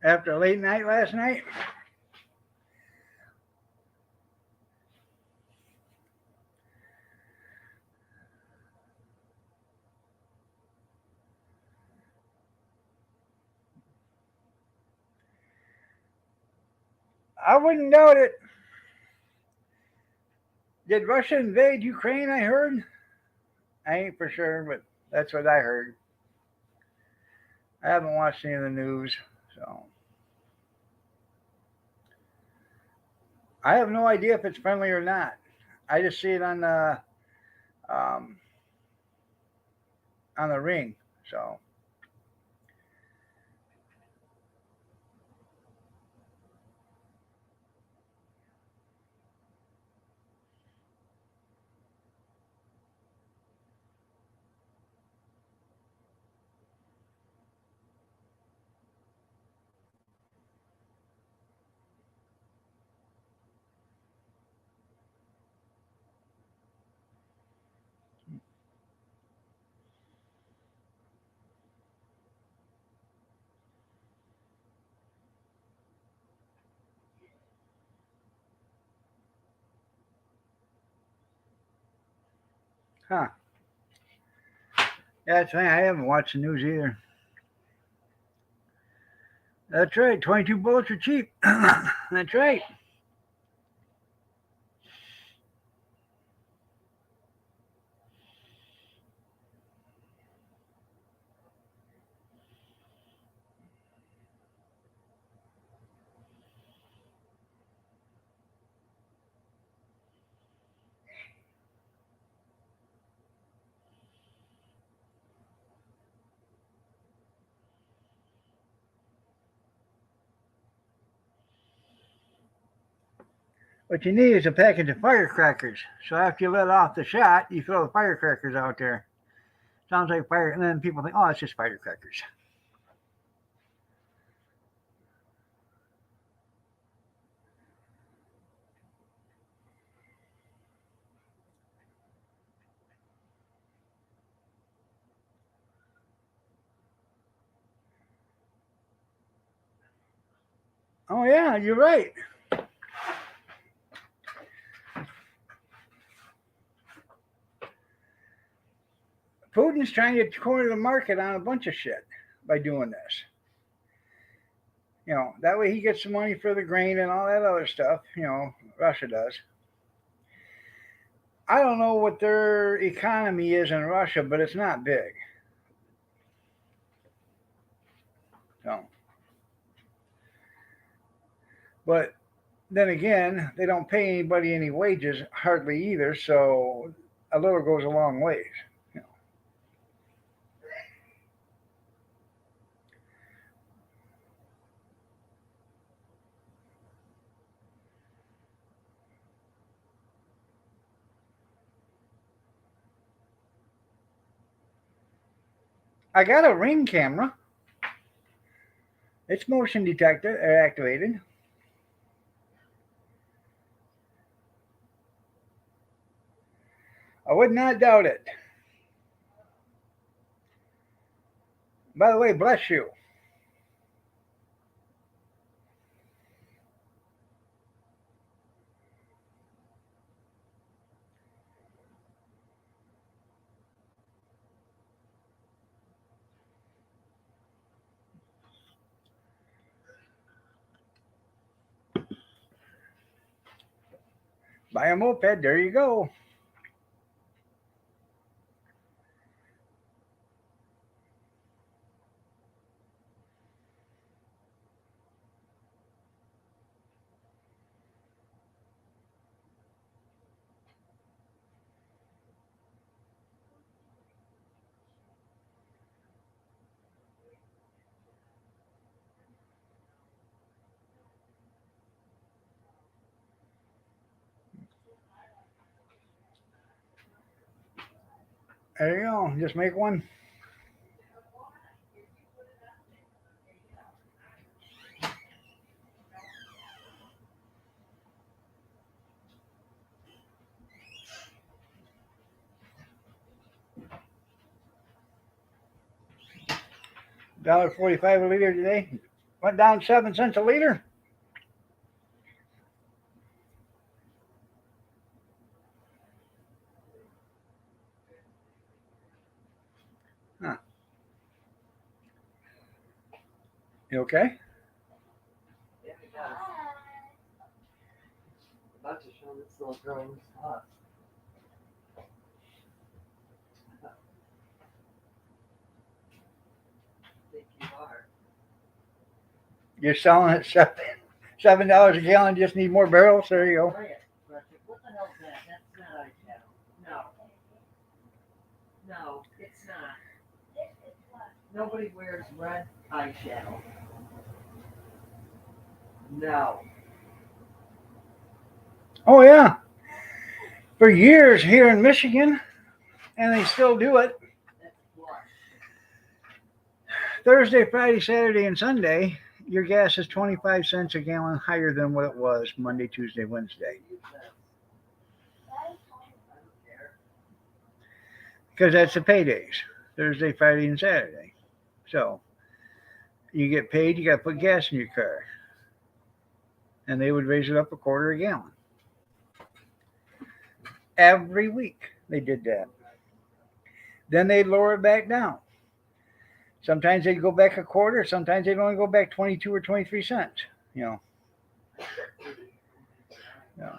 After a late night last night? I wouldn't doubt it. Did Russia invade Ukraine? I heard. I ain't for sure, but that's what I heard. I haven't watched any of the news, so I have no idea if it's friendly or not. I just see it um, on the ring. So, huh? Yeah, that's fine. I haven't watched the news either. That's right. 22 bullets are cheap. That's right. What you need is a package of firecrackers. So after you let off the shot, you throw the firecrackers out there. Sounds like fire, and then people think, oh, it's just firecrackers. Oh, yeah, you're right. Putin's trying to corner the market on a bunch of shit by doing this. That way he gets some money for the grain and all that other stuff. Russia does. I don't know what their economy is in Russia, but it's not big. So, but then again, they don't pay anybody any wages hardly either, so a little goes a long ways. You know. I got a Ring camera. It's motion detected or activated. I would not doubt it. By the way, bless you. Buy a moped. There you go. There you go. Just make one. $1.45 a liter today. Went down 7 cents a liter. Huh. You okay?
Yeah, it does. About to show this little girl who's hot. I think you are.
You're selling it $7 a gallon. Just need more barrels. There you go.
Bring it. What the hell is that? That's not eyeshadow. No. No, it's not. Nobody wears red eyeshadow. No.
Oh yeah. For years here in Michigan, and they still do it.
That's blush.
Thursday, Friday, Saturday, and Sunday, your gas is 25 cents a gallon higher than what it was Monday, Tuesday, Wednesday.
Use this. I don't care.
Because that's the paydays. Thursday, Friday, and Saturday. So you get paid, you got to put gas in your car. And they would raise it up a quarter a gallon. Every week they did that. Then they'd lower it back down. Sometimes they go back a quarter. Sometimes they only go back 22 or 23 cents. You know. Yeah.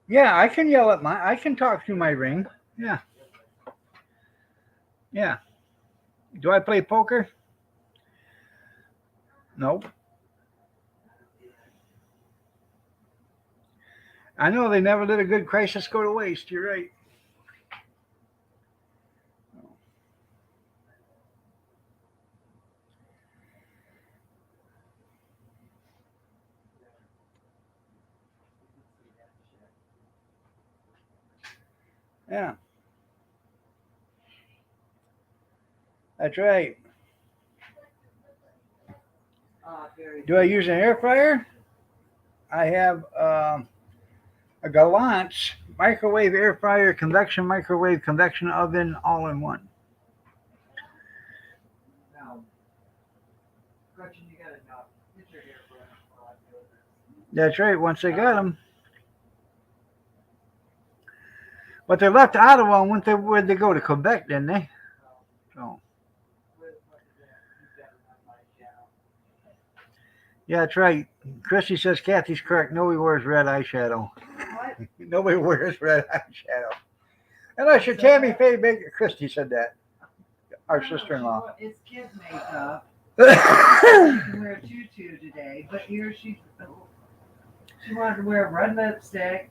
Yeah, I can yell at I can talk through my ring. Yeah. Yeah. Do I play poker? Nope. I know they never let a good crisis go to waste. You're right. Yeah, that's right. Do I use an air fryer? I have a Gallant microwave air fryer, convection microwave, convection oven, all in one. That's right. Once they got them, but they left Ottawa and where'd they go to Quebec? Didn't they? So yeah, that's right. Christy says Kathy's correct. Nobody wears red eyeshadow. Nobody wears red eyeshadow. Unless you're Tammy Faye Baker. Christy said that. Our sister-in-law.
It's kid makeup. She can wear a tutu today, but here she wanted to wear red lipstick,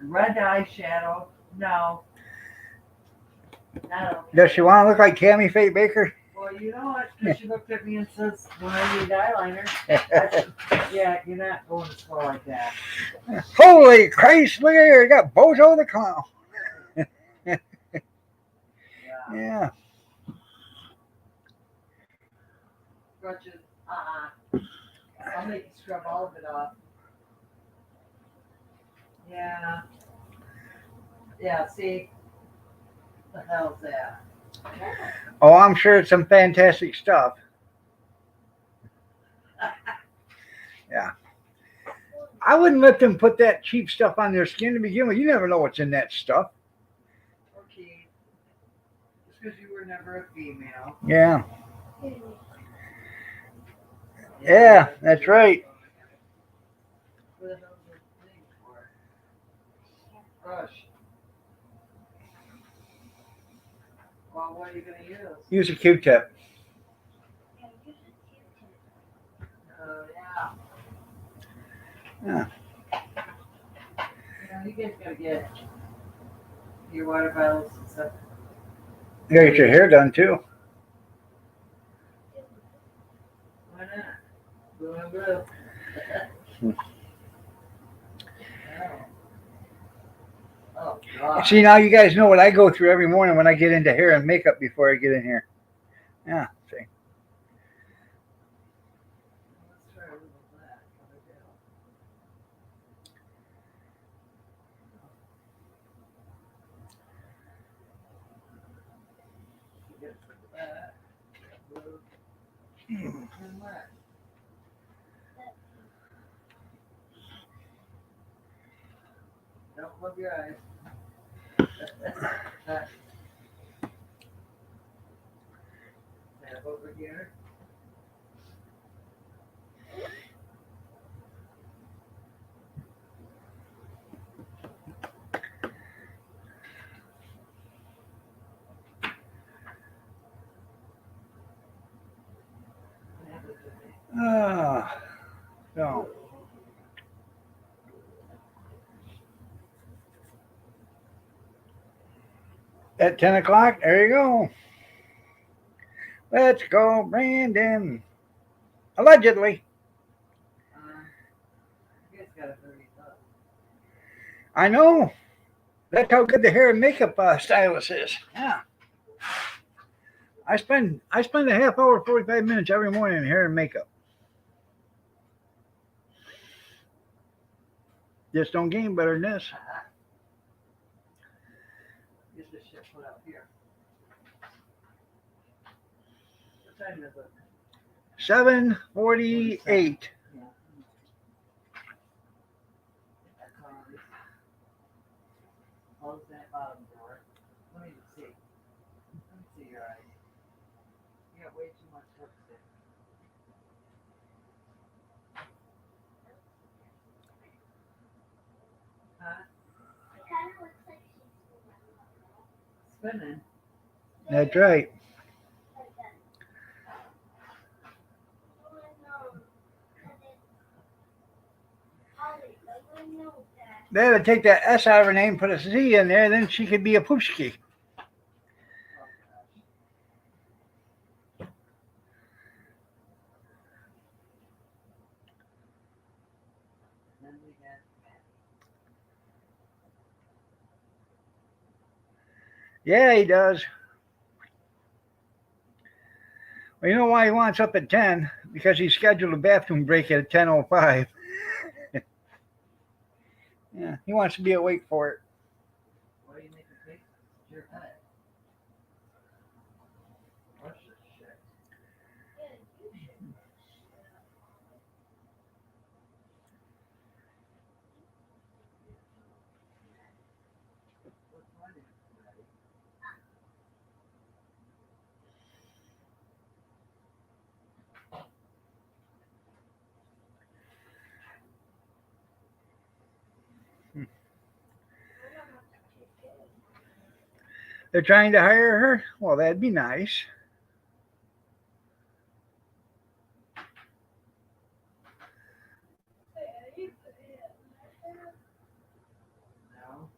red eyeshadow. No. Not okay.
Does she want to look like Tammy Faye Baker?
Well, you know what? Because she looked at me and says, when I need eyeliner, I said, yeah, you're not going to school like that.
Holy Christ, look at here. You got Bozo the Clown. Yeah.
Crutches, I'll make you scrub all of it off. Yeah. Yeah, see? What the hell's that?
Oh, I'm sure it's some fantastic stuff. Yeah. I wouldn't let them put that cheap stuff on their skin to begin with. You never know what's in that stuff.
Okay. Just because you were never a female.
Yeah. Yeah, that's right.
What the hell's this thing for? Brush. Well, what are you going to use?
Use a Q-tip.
Yeah.
Yeah.
You guys got to get your water bottles and stuff.
You gotta get your hair done too.
Why not? Blue and blue. Oh, God.
See, now you guys know what I go through every morning when I get into hair and makeup before I get in here. Yeah, see.
Let's try a little black. Get some black, blue, and black. Don't close your eyes. Tap over here.
So. At 10 o'clock, there you go. Let's go, Brandon. Allegedly.
You guys got a $30.
I know. That's how good the hair and makeup stylist is. Yeah. I spend a half hour, 45 minutes every morning in hair and makeup. Just don't get any better than this.
Get this shit put up here. What time is it?
7:48.
Yeah. That's all it is. Close that bottom door. Let me see. Let me see your eyes. You got way too much lipstick. Huh?
It kind of looks like she's
Spinning.
That's right.
like that. Oh, no. Ollie, I don't know that.
They had to take that S out of her name, put a Z in there, then she could be a Poochki.
Oh gosh. Then we got Matt.
Yeah, he does. Well, you know why he wants up at 10? Because he scheduled a bathroom break at 10:05. Yeah, he wants to be awake for it.
Why are you making faces? It's your head. Brush this shit. What's my name? Ready?
They're trying to hire her? Well, that'd be nice.
No.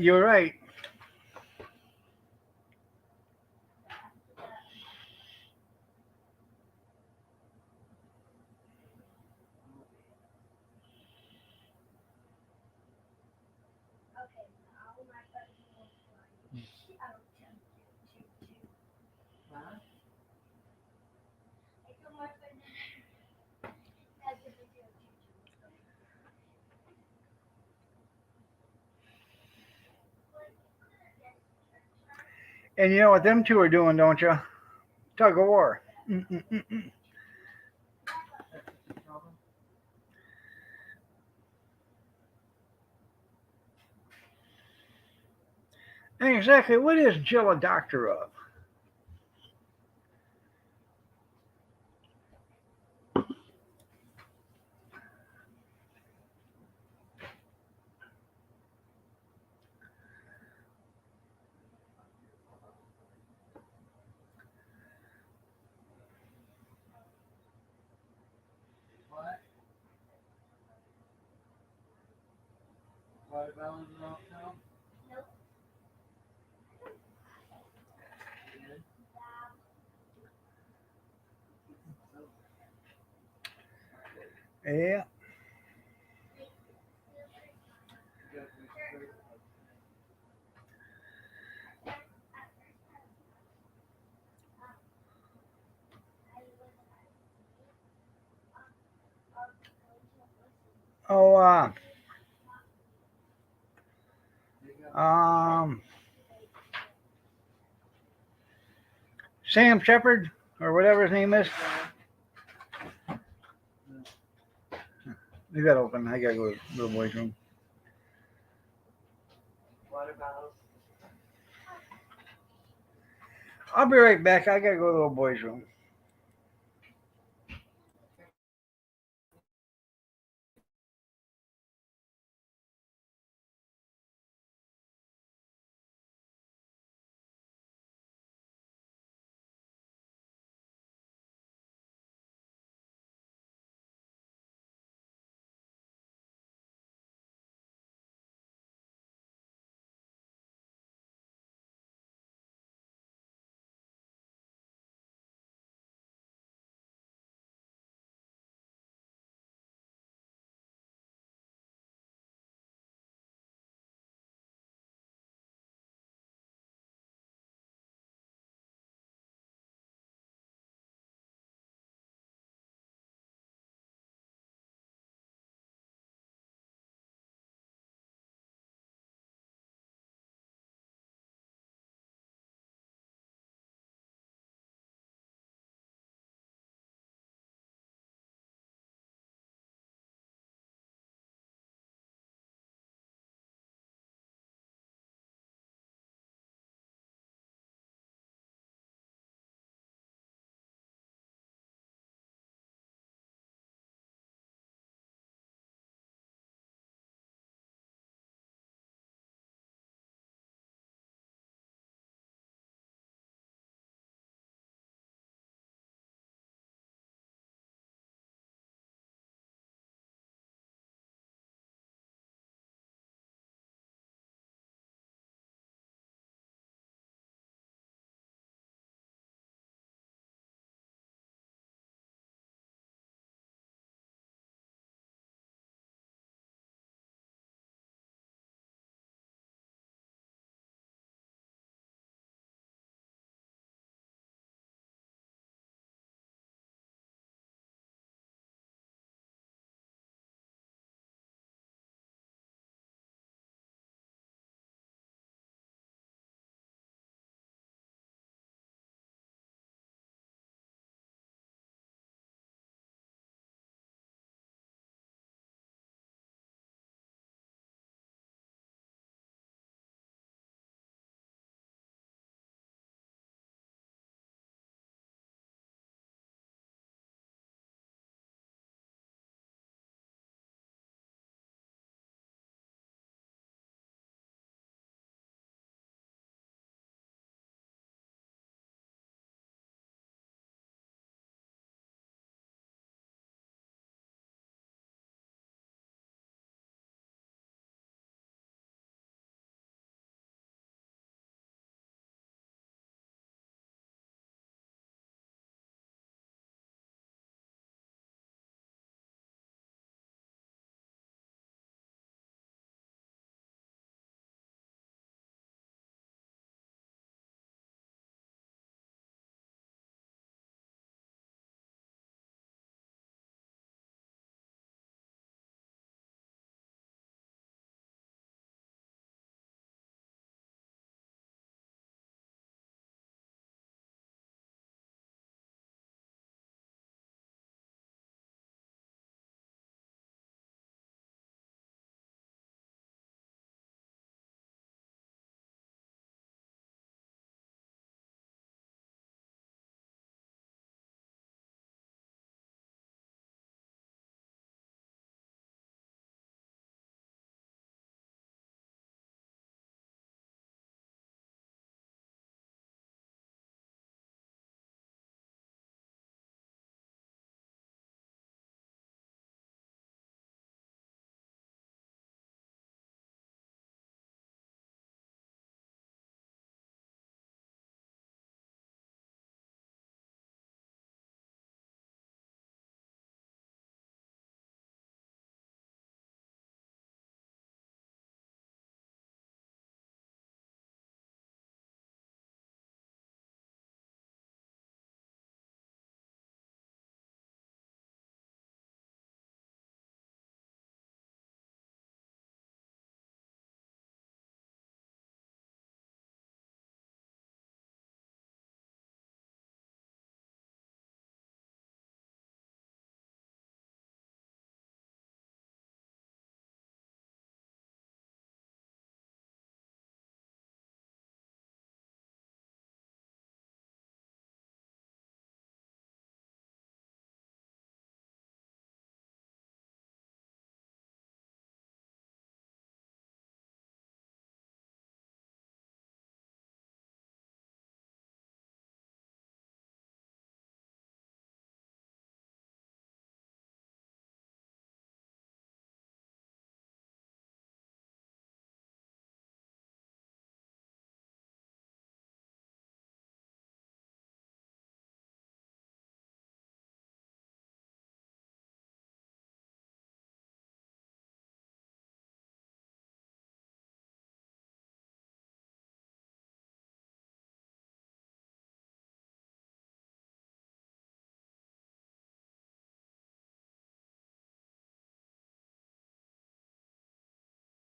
You're right.
Okay, now my buddy will fly. I'll tell you.
Huh?
I told my friend that's a video.
And you know what them two are doing, don't you? Tug of war. Mm-mm-mm-mm.
That's what you told him?
And exactly what is Jill a doctor of?
What? Watermelon milk now?
Nope.
Again?
Yeah.
You got to make sure.
Oh,
You got
Sam Shepard or whatever his name is. Leave that open. I gotta go to the little boy's room.
watermelons.
I'll be right back. I gotta go to the little boy's room.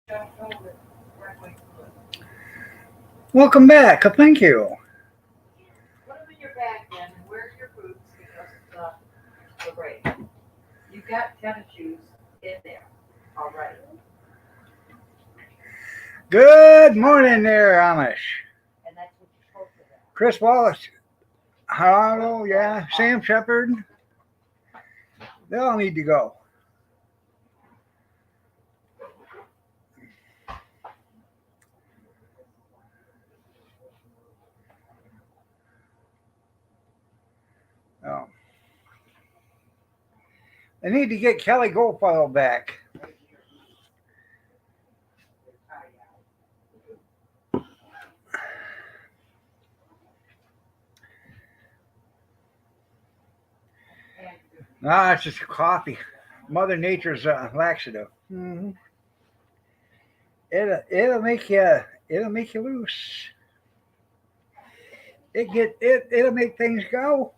jumped over it.
Welcome back. Thank you.
Put them in your bag then, and wear your boots because of the rain. You've got tennis shoes in there already.
Good morning there, Amish.
And that's what you're supposed to have.
Chris Wallace. Hello, yeah. Sam Shepard. They all need to go. Oh. They need to get Kelly Goldfile back. Ah, it's just coffee. Mother Nature's laxative. Mm-hmm. It'll make you loose. It'll make things go.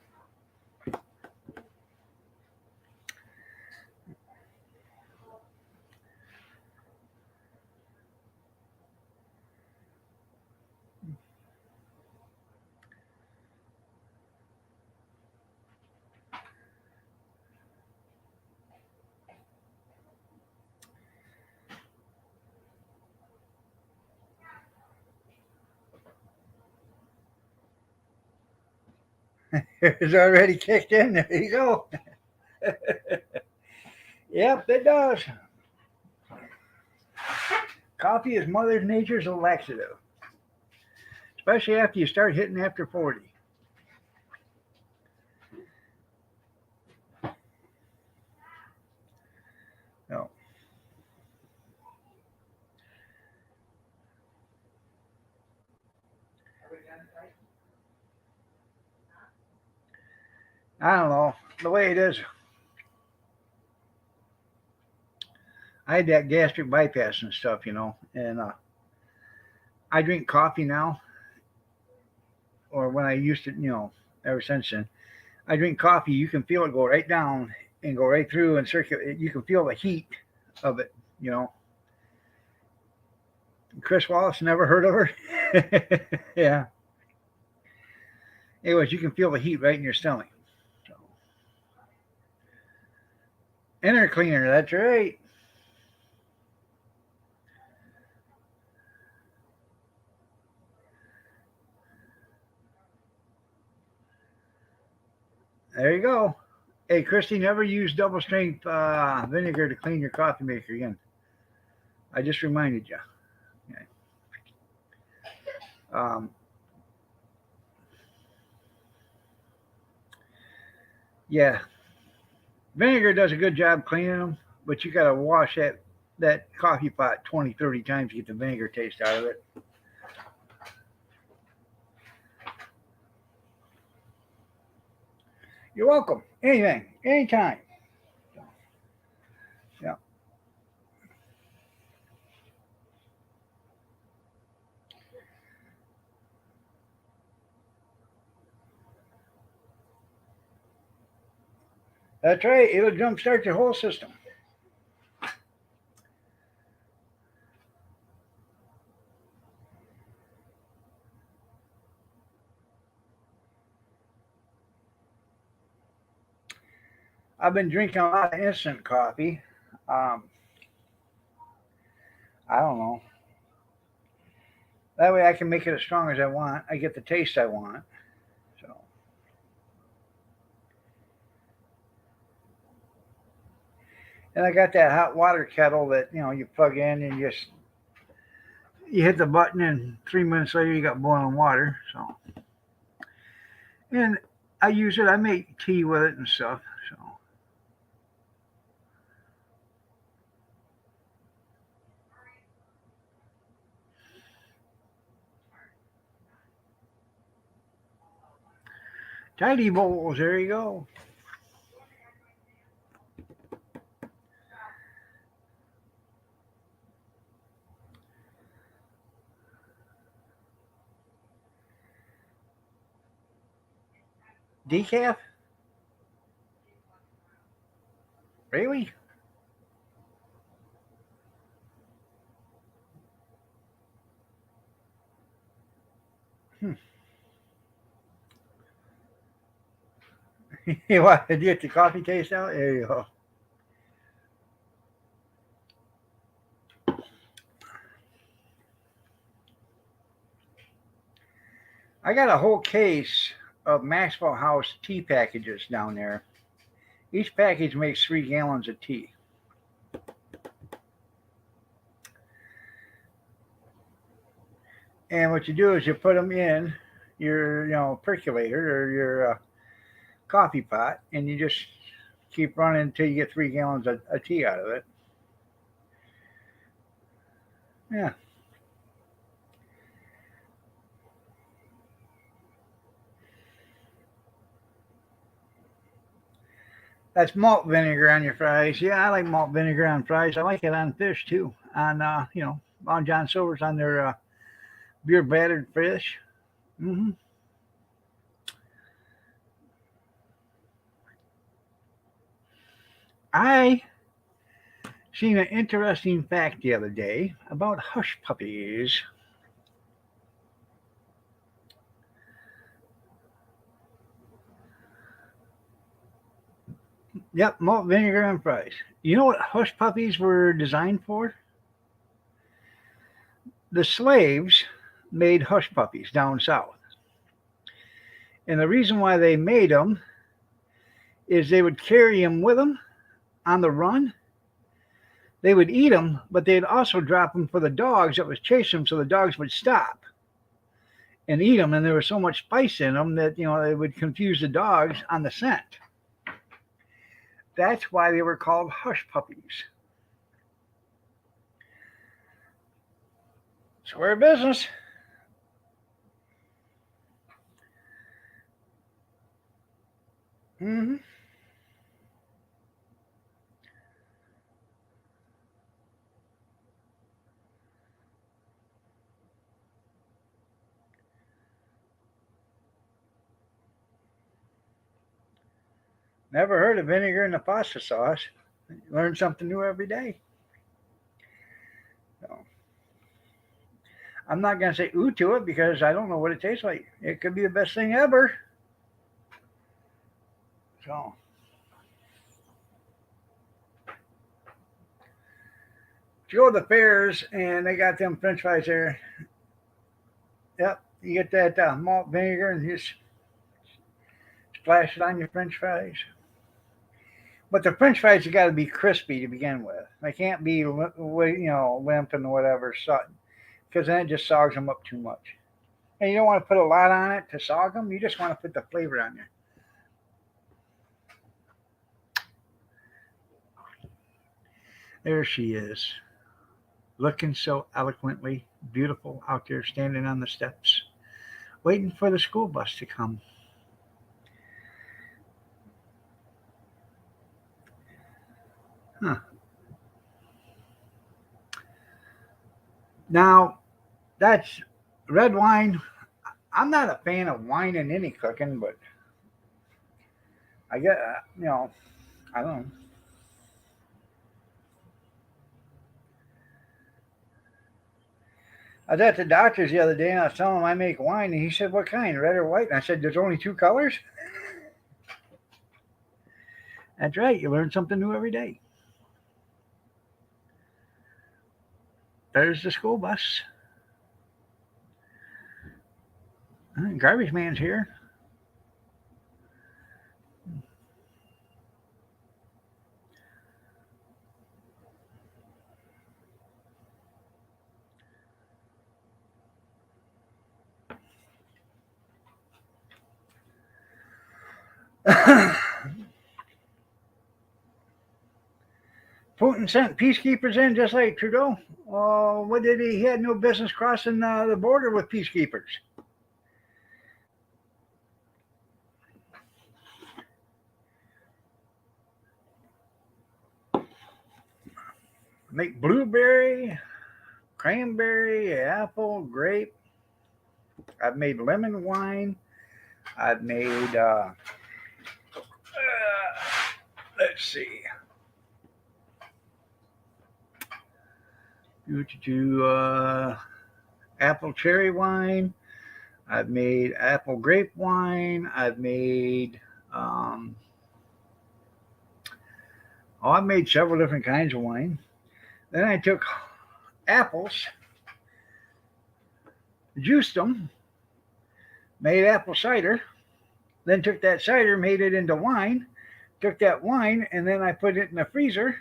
It's already kicked in. There you go. Yep, it does. Coffee is Mother Nature's laxative, especially after you start hitting after 40. No. I don't know. The way it is, I had that gastric bypass and stuff, and I drink coffee now, or when I used to, ever since then. I drink coffee, you can feel it go right down and go right through and circulate. You can feel the heat of it. Chris Wallace, never heard of her? Yeah. Anyways, you can feel the heat right in your stomach. So. Inner cleaner, that's right. There you go. Hey, Christy, never use double strength vinegar to clean your coffee maker again. I just reminded you. Okay. Yeah, vinegar does a good job cleaning them, but you got to wash that coffee pot 20, 30 times to get the vinegar taste out of it. You're welcome. Anything, anytime. Yeah. That's right. It'll jumpstart your whole system. I've been drinking a lot of instant coffee. I don't know. That way I can make it as strong as I want. I get the taste I want. So. And I got that hot water kettle that you plug in and you hit the button and 3 minutes later you got boiling water. So, and I use it. I make tea with it and stuff. So. Tidy bowls. There you go. Decaf? Really? You want to get the coffee taste out? There you go. I got a whole case of Maxwell House tea packages down there. Each package makes 3 gallons of tea. And what you do is you put them in your percolator or your coffee pot, and you just keep running until you get 3 gallons of tea out of it. Yeah. That's malt vinegar on your fries. Yeah, I like malt vinegar on fries. I like it on fish too. On John Silver's on their beer battered fish. Hmm. I seen an interesting fact the other day about hush puppies. Yep, malt vinegar on fries. You know what hush puppies were designed for? The slaves made hush puppies down south. And the reason why they made them is they would carry them with them on the run. They would eat them, but they'd also drop them for the dogs that was chasing them, so the dogs would stop and eat them. And there was so much spice in them that they would confuse the dogs on the scent. That's why they were called hush puppies. Square business. Mm-hmm. Never heard of vinegar in the pasta sauce. Learn something new every day. So, I'm not going to say ooh to it because I don't know what it tastes like. It could be the best thing ever. So, if you go to the fairs and they got them French fries there, yep, you get that malt vinegar and you just splash it on your French fries. But the French fries have got to be crispy to begin with. They can't be, limp and whatever, because then it just sogs them up too much. And you don't want to put a lot on it to sog them. You just want to put the flavor on there. There she is, looking so eloquently beautiful out there standing on the steps, waiting for the school bus to come. Huh. Now, that's red wine. I'm not a fan of wine in any cooking, but I get, I don't know. I was at the doctor's the other day and I was telling him I make wine, and he said, "What kind, red or white?" And I said, "There's only 2 colors." That's right. You learn something new every day. There's the school bus. Garbage man's here. Putin sent peacekeepers in just like Trudeau. What did he? He had no business crossing the border with peacekeepers. Make blueberry, cranberry, apple, grape. I've made lemon wine. I've made, let's see, apple cherry wine. I've made apple grape wine. I've made I've made several different kinds of wine. Then I took apples, juiced them, made apple cider. Then took that cider, made it into wine. Took that wine, and then I put it in the freezer,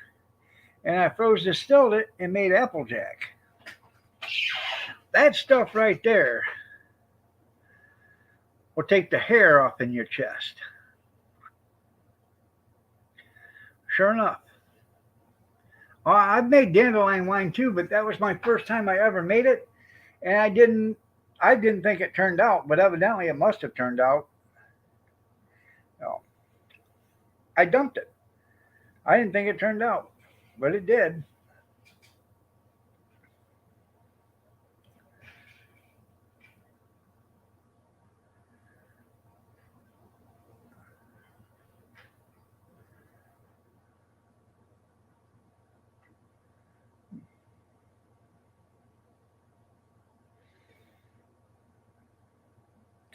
and I froze distilled it and made applejack. That stuff right there will take the hair off in your chest. Sure enough. I've made dandelion wine too, but that was my first time I ever made it, and I didn't think it turned out, but evidently it must have turned out. No. I dumped it. I didn't think it turned out, but it did.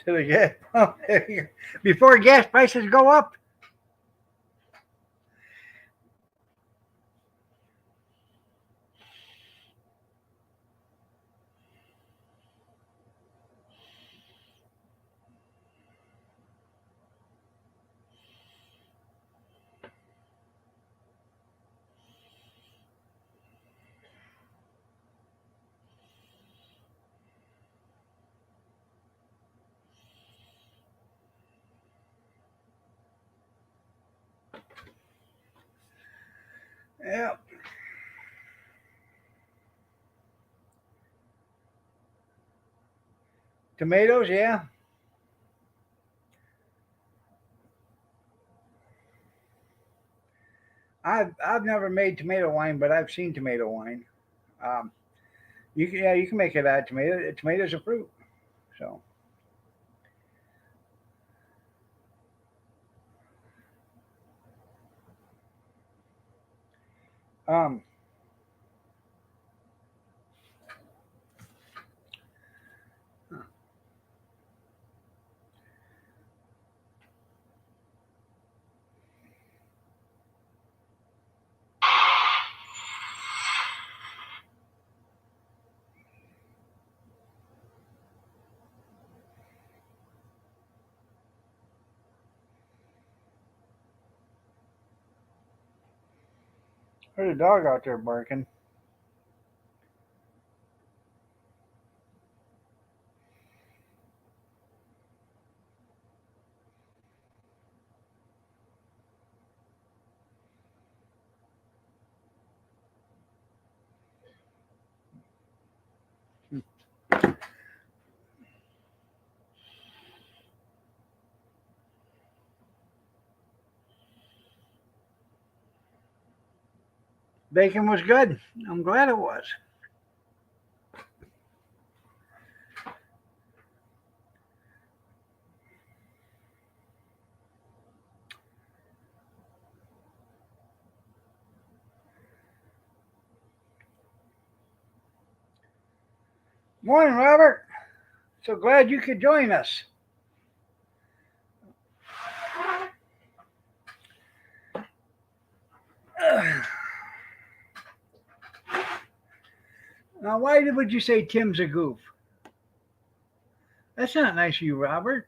To the gas before gas prices go up. Yeah. Tomatoes, yeah. I've never made tomato wine, but I've seen tomato wine. Um, you can make it out of tomato. Tomatoes are fruit, so um, there's a dog out there barking. Bacon was good. I'm glad it was. Morning, Robert. So glad you could join us. Now, why would you say Tim's a goof? That's not nice of you, Robert.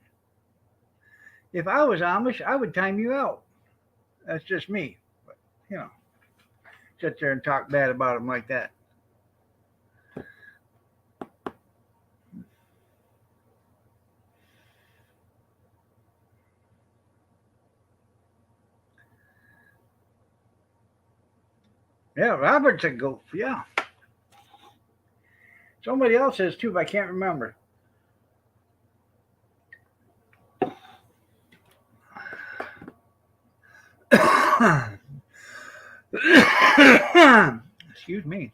If I was Amish, I would time you out. That's just me. But, sit there and talk bad about him like that. Yeah, Robert's a goof. Yeah. Somebody else is too, but I can't remember. Excuse me.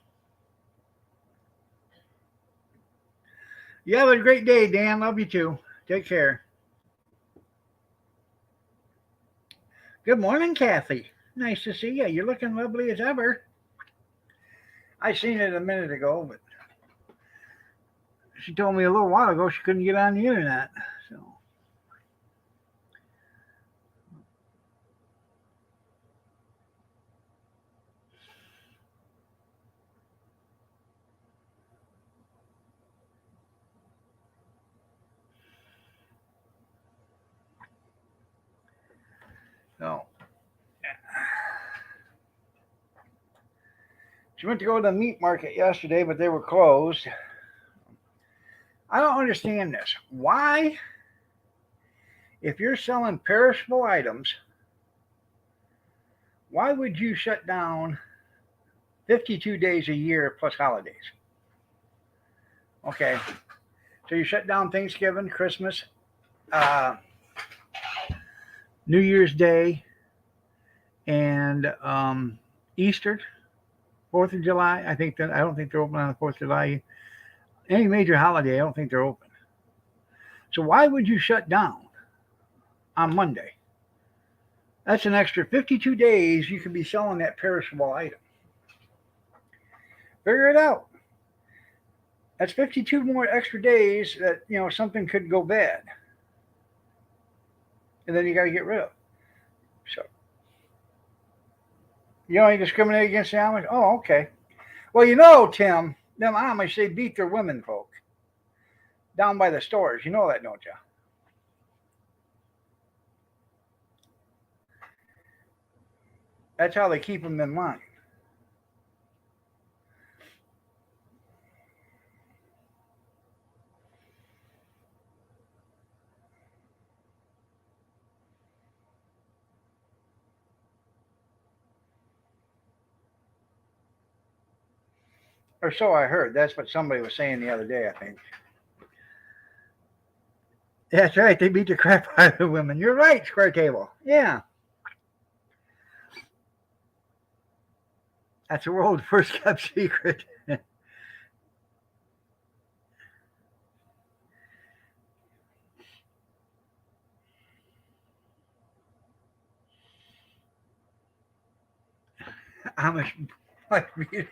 You have a great day, Dan. Love you too. Take care. Good morning, Kathy. Nice to see you. You're looking lovely as ever. I seen it a minute ago, but she told me a little while ago she couldn't get on the internet. So. So she went to go to the meat market yesterday, but they were closed. I don't understand this. Why, if you're selling perishable items, why would you shut down 52 days a year plus holidays? Okay, so you shut down Thanksgiving, Christmas, New Year's Day, and Easter, 4th of July. I don't think they're open on the 4th of July. Any major holiday, I don't think they're open. So why would you shut down on Monday? That's an extra 52 days you could be selling that perishable item. Figure it out. That's 52 more extra days that, something could go bad. And then you got to get rid of it. So, you only discriminate against the Amish? Oh, okay. Well, Tim, them Amish, they beat their women folk down by the stores. You know that, don't you? That's how they keep them in line. Or so I heard. That's what somebody was saying the other day, I think. That's right. They beat the crap out of the women. You're right, Square Table. Yeah. That's the world's first kept secret. Amish wife beaters.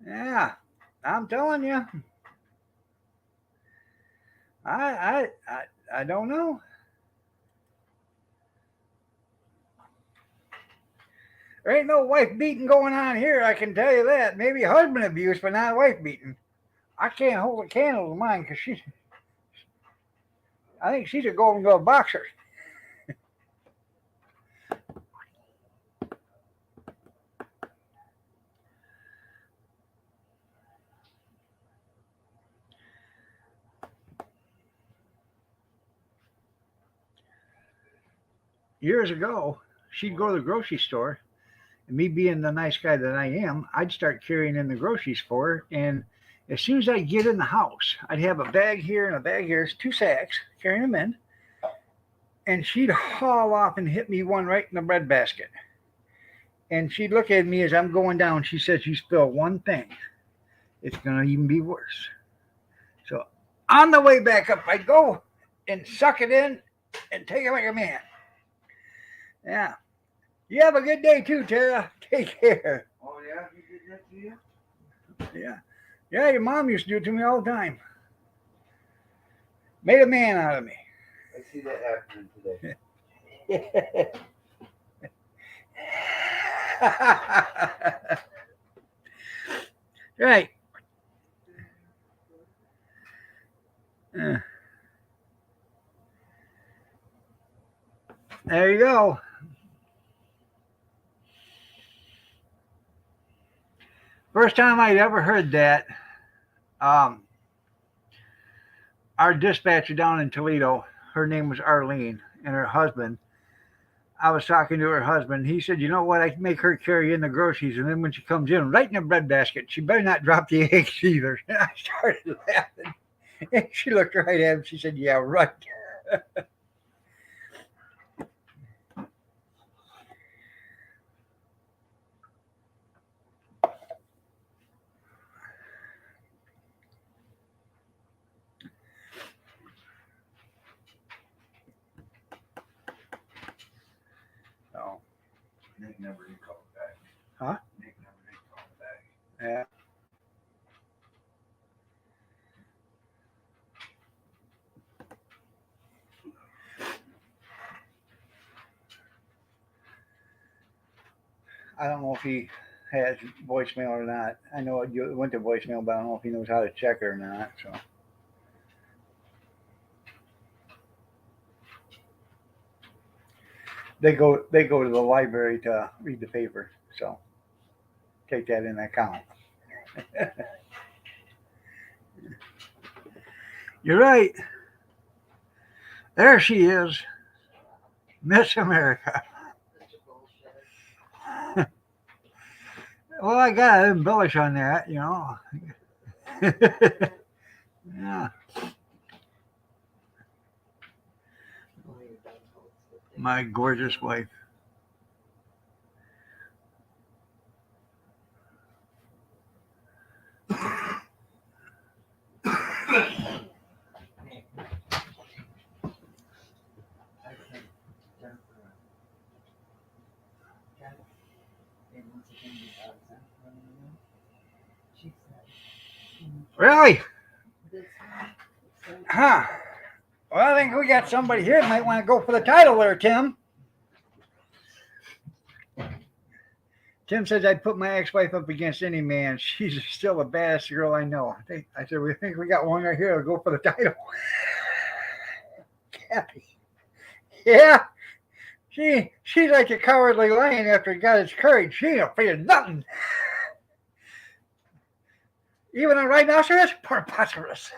Yeah, I'm telling you. I don't know. There ain't no wife beating going on here, I can tell you that. Maybe husband abuse, but not wife beating. I can't hold a candle to mine because I think she's a Golden Glove boxer. Years ago, she'd go to the grocery store, and me being the nice guy that I am, I'd start carrying in the groceries for her. And as soon as I get in the house, I'd have a bag here and a bag here, 2 sacks, carrying them in. And she'd haul off and hit me one right in the breadbasket. And she'd look at me as I'm going down. She said, "You spill one thing, it's going to even be worse." So on the way back up, I'd go and suck it in and take it like a man. Yeah. You have a good day too, Tara. Take care.
Oh, yeah? You did that to you?
Yeah. Yeah, your mom used to do it to me all the time. Made a man out of me.
I see that happening today.
Right. There you go. First time I'd ever heard that, our dispatcher down in Toledo, her name was Arlene, and her husband, I was talking to her husband. He said, "You know what? I make her carry in the groceries, and then when she comes in, right in the breadbasket, she better not drop the eggs either." And I started laughing. And she looked right at him. She said, "Yeah, right." So,
Nick never did call back.
huh?
Nick never did call back.
Yeah. I don't know if he has voicemail or not. I know it went to voicemail, but I don't know if he knows how to check it or not. So they go to the library to read the paper. So take that in account. You're right. There she is, Miss America.
Such a bullshit.
Well, I gotta embellish on that, you know. Yeah, my gorgeous wife. Really? Huh. Well, I think we got somebody here that might want to go for the title there, Tim. Tim says I'd put my ex-wife up against any man. She's still the baddest girl I know. I said, we think we got one right here to go for the title. Kathy. Yeah. She's like a cowardly lion after he got his courage. She ain't afraid of nothing. Even a rhinoceros? Preposterous.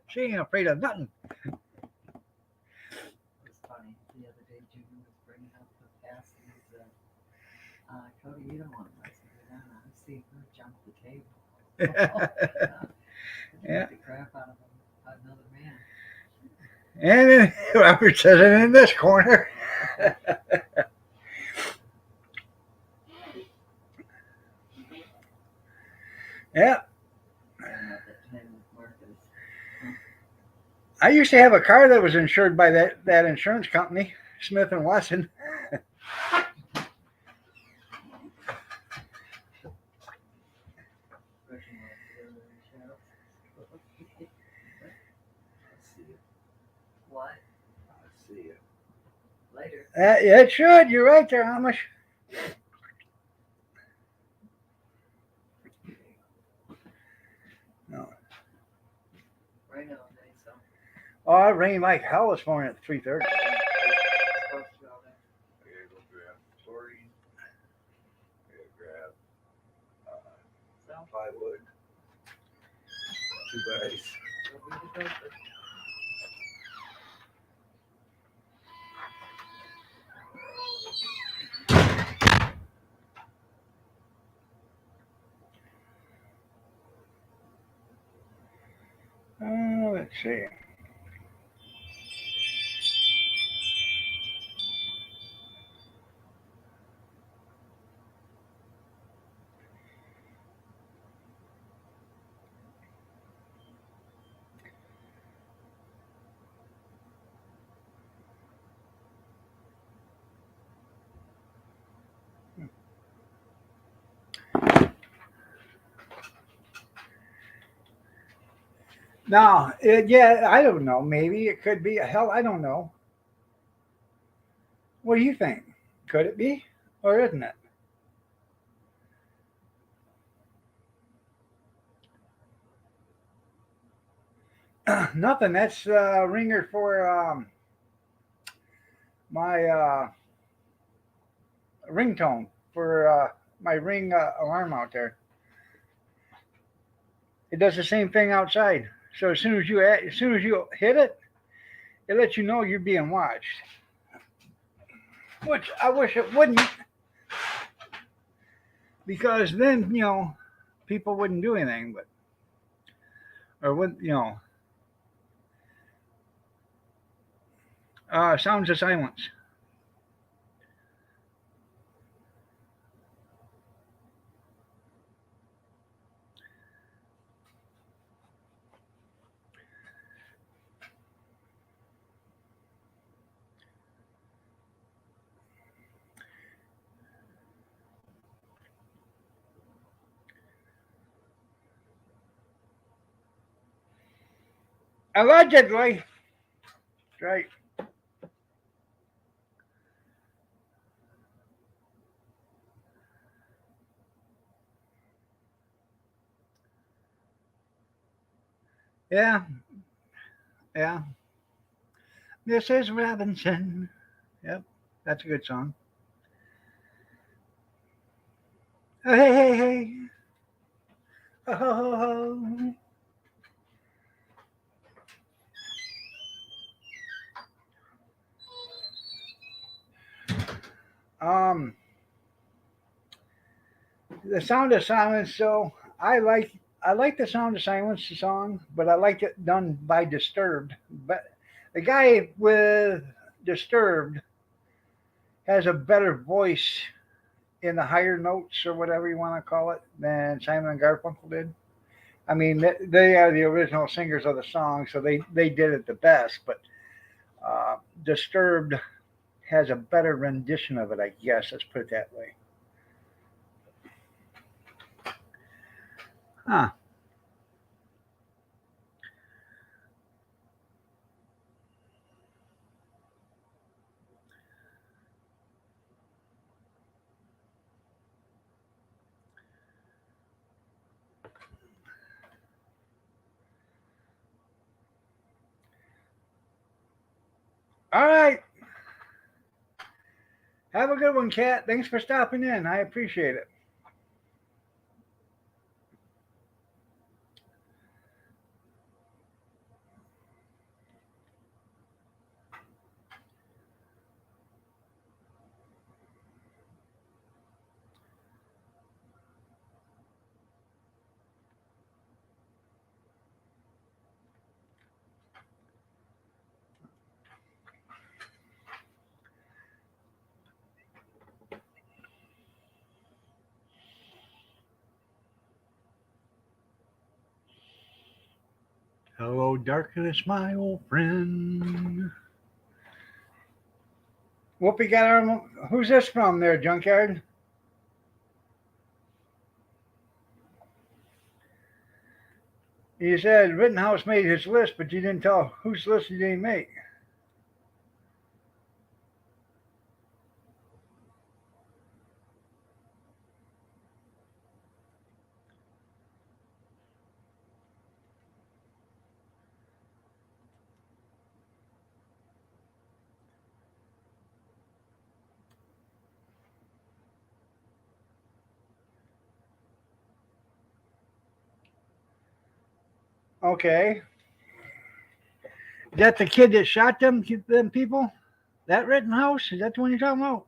She ain't afraid of nothing.
It was funny. The other day, Judy was bringing up the past and he said, Cody, you don't want to listen to that. I've seen her jump the table.
Yeah.
The crap out of another man.
And then Robert says it in this corner. Yeah. I used to have a car that was insured by that insurance company, Smith and Wesson.
What?
I'll see you
Later.
Yeah, it should. You're right there, Amish. No.
Right now, so.
Oh, it rained like hell this morning at 3:30.
I gotta go grab chlorine. I gotta grab plywood. 2 guys.
Let's see. No, yeah, I don't know. Maybe it could be. Hell, I don't know. What do you think? Could it be? Or isn't it? Nothing. That's ringer for my ringtone for my ring alarm out there. It does the same thing outside. So as soon as you hit it, it lets you know you're being watched. Which I wish it wouldn't, because then people wouldn't do anything, or would sounds of silence. Allegedly. That's right. Yeah, yeah. Mrs. Robinson. Yep, that's a good song. Oh, hey, hey, hey. Ho, ho, ho, ho. Um, the Sound of Silence. So I like the Sound of Silence song, but I like it done by Disturbed. But the guy with Disturbed has a better voice in the higher notes or whatever you want to call it than Simon and Garfunkel did. I mean, they are the original singers of the song, so they did it the best. But Disturbed has a better rendition of it, I guess. Let's put it that way. Huh. All right. Have a good one, Kat. Thanks for stopping in. I appreciate it. Hello, darkness, my old friend. Whoopi got our. Who's this from there, Junkyard? You said Rittenhouse made his list, but you didn't tell whose list did he make. Okay. Is that the kid that shot them people? That Rittenhouse? Is that the one you're talking about?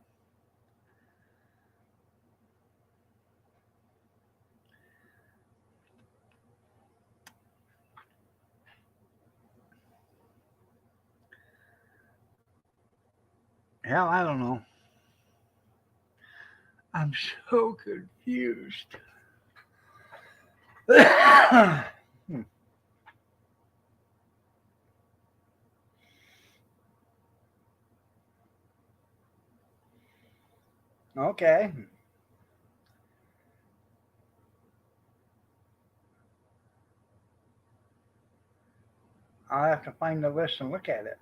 Hell, I don't know. I'm so confused. Hmm. Okay. I'll have to find the list and look at it.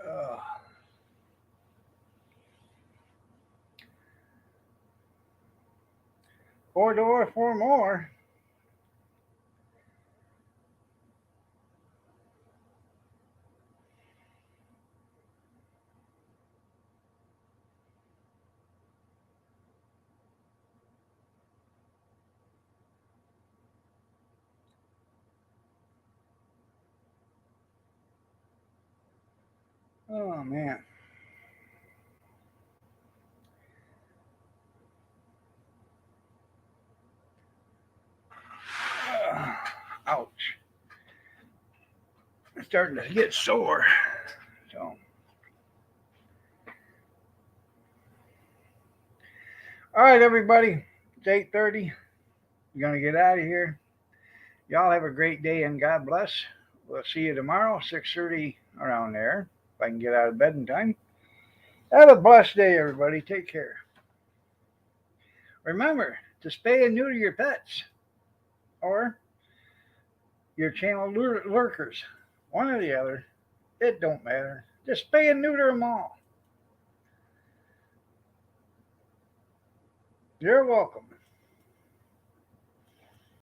Uh, 4 door, 4 more. Oh man. Ouch. It's starting to get sore. So. All right, everybody. It's 8:30. We're going to get out of here. Y'all have a great day and God bless. We'll see you tomorrow, 6:30 around there, if I can get out of bed in time. Have a blessed day, everybody. Take care. Remember to spay and neuter your pets or your channel lurkers. One or the other. It don't matter. Just spay and neuter them all. You're welcome.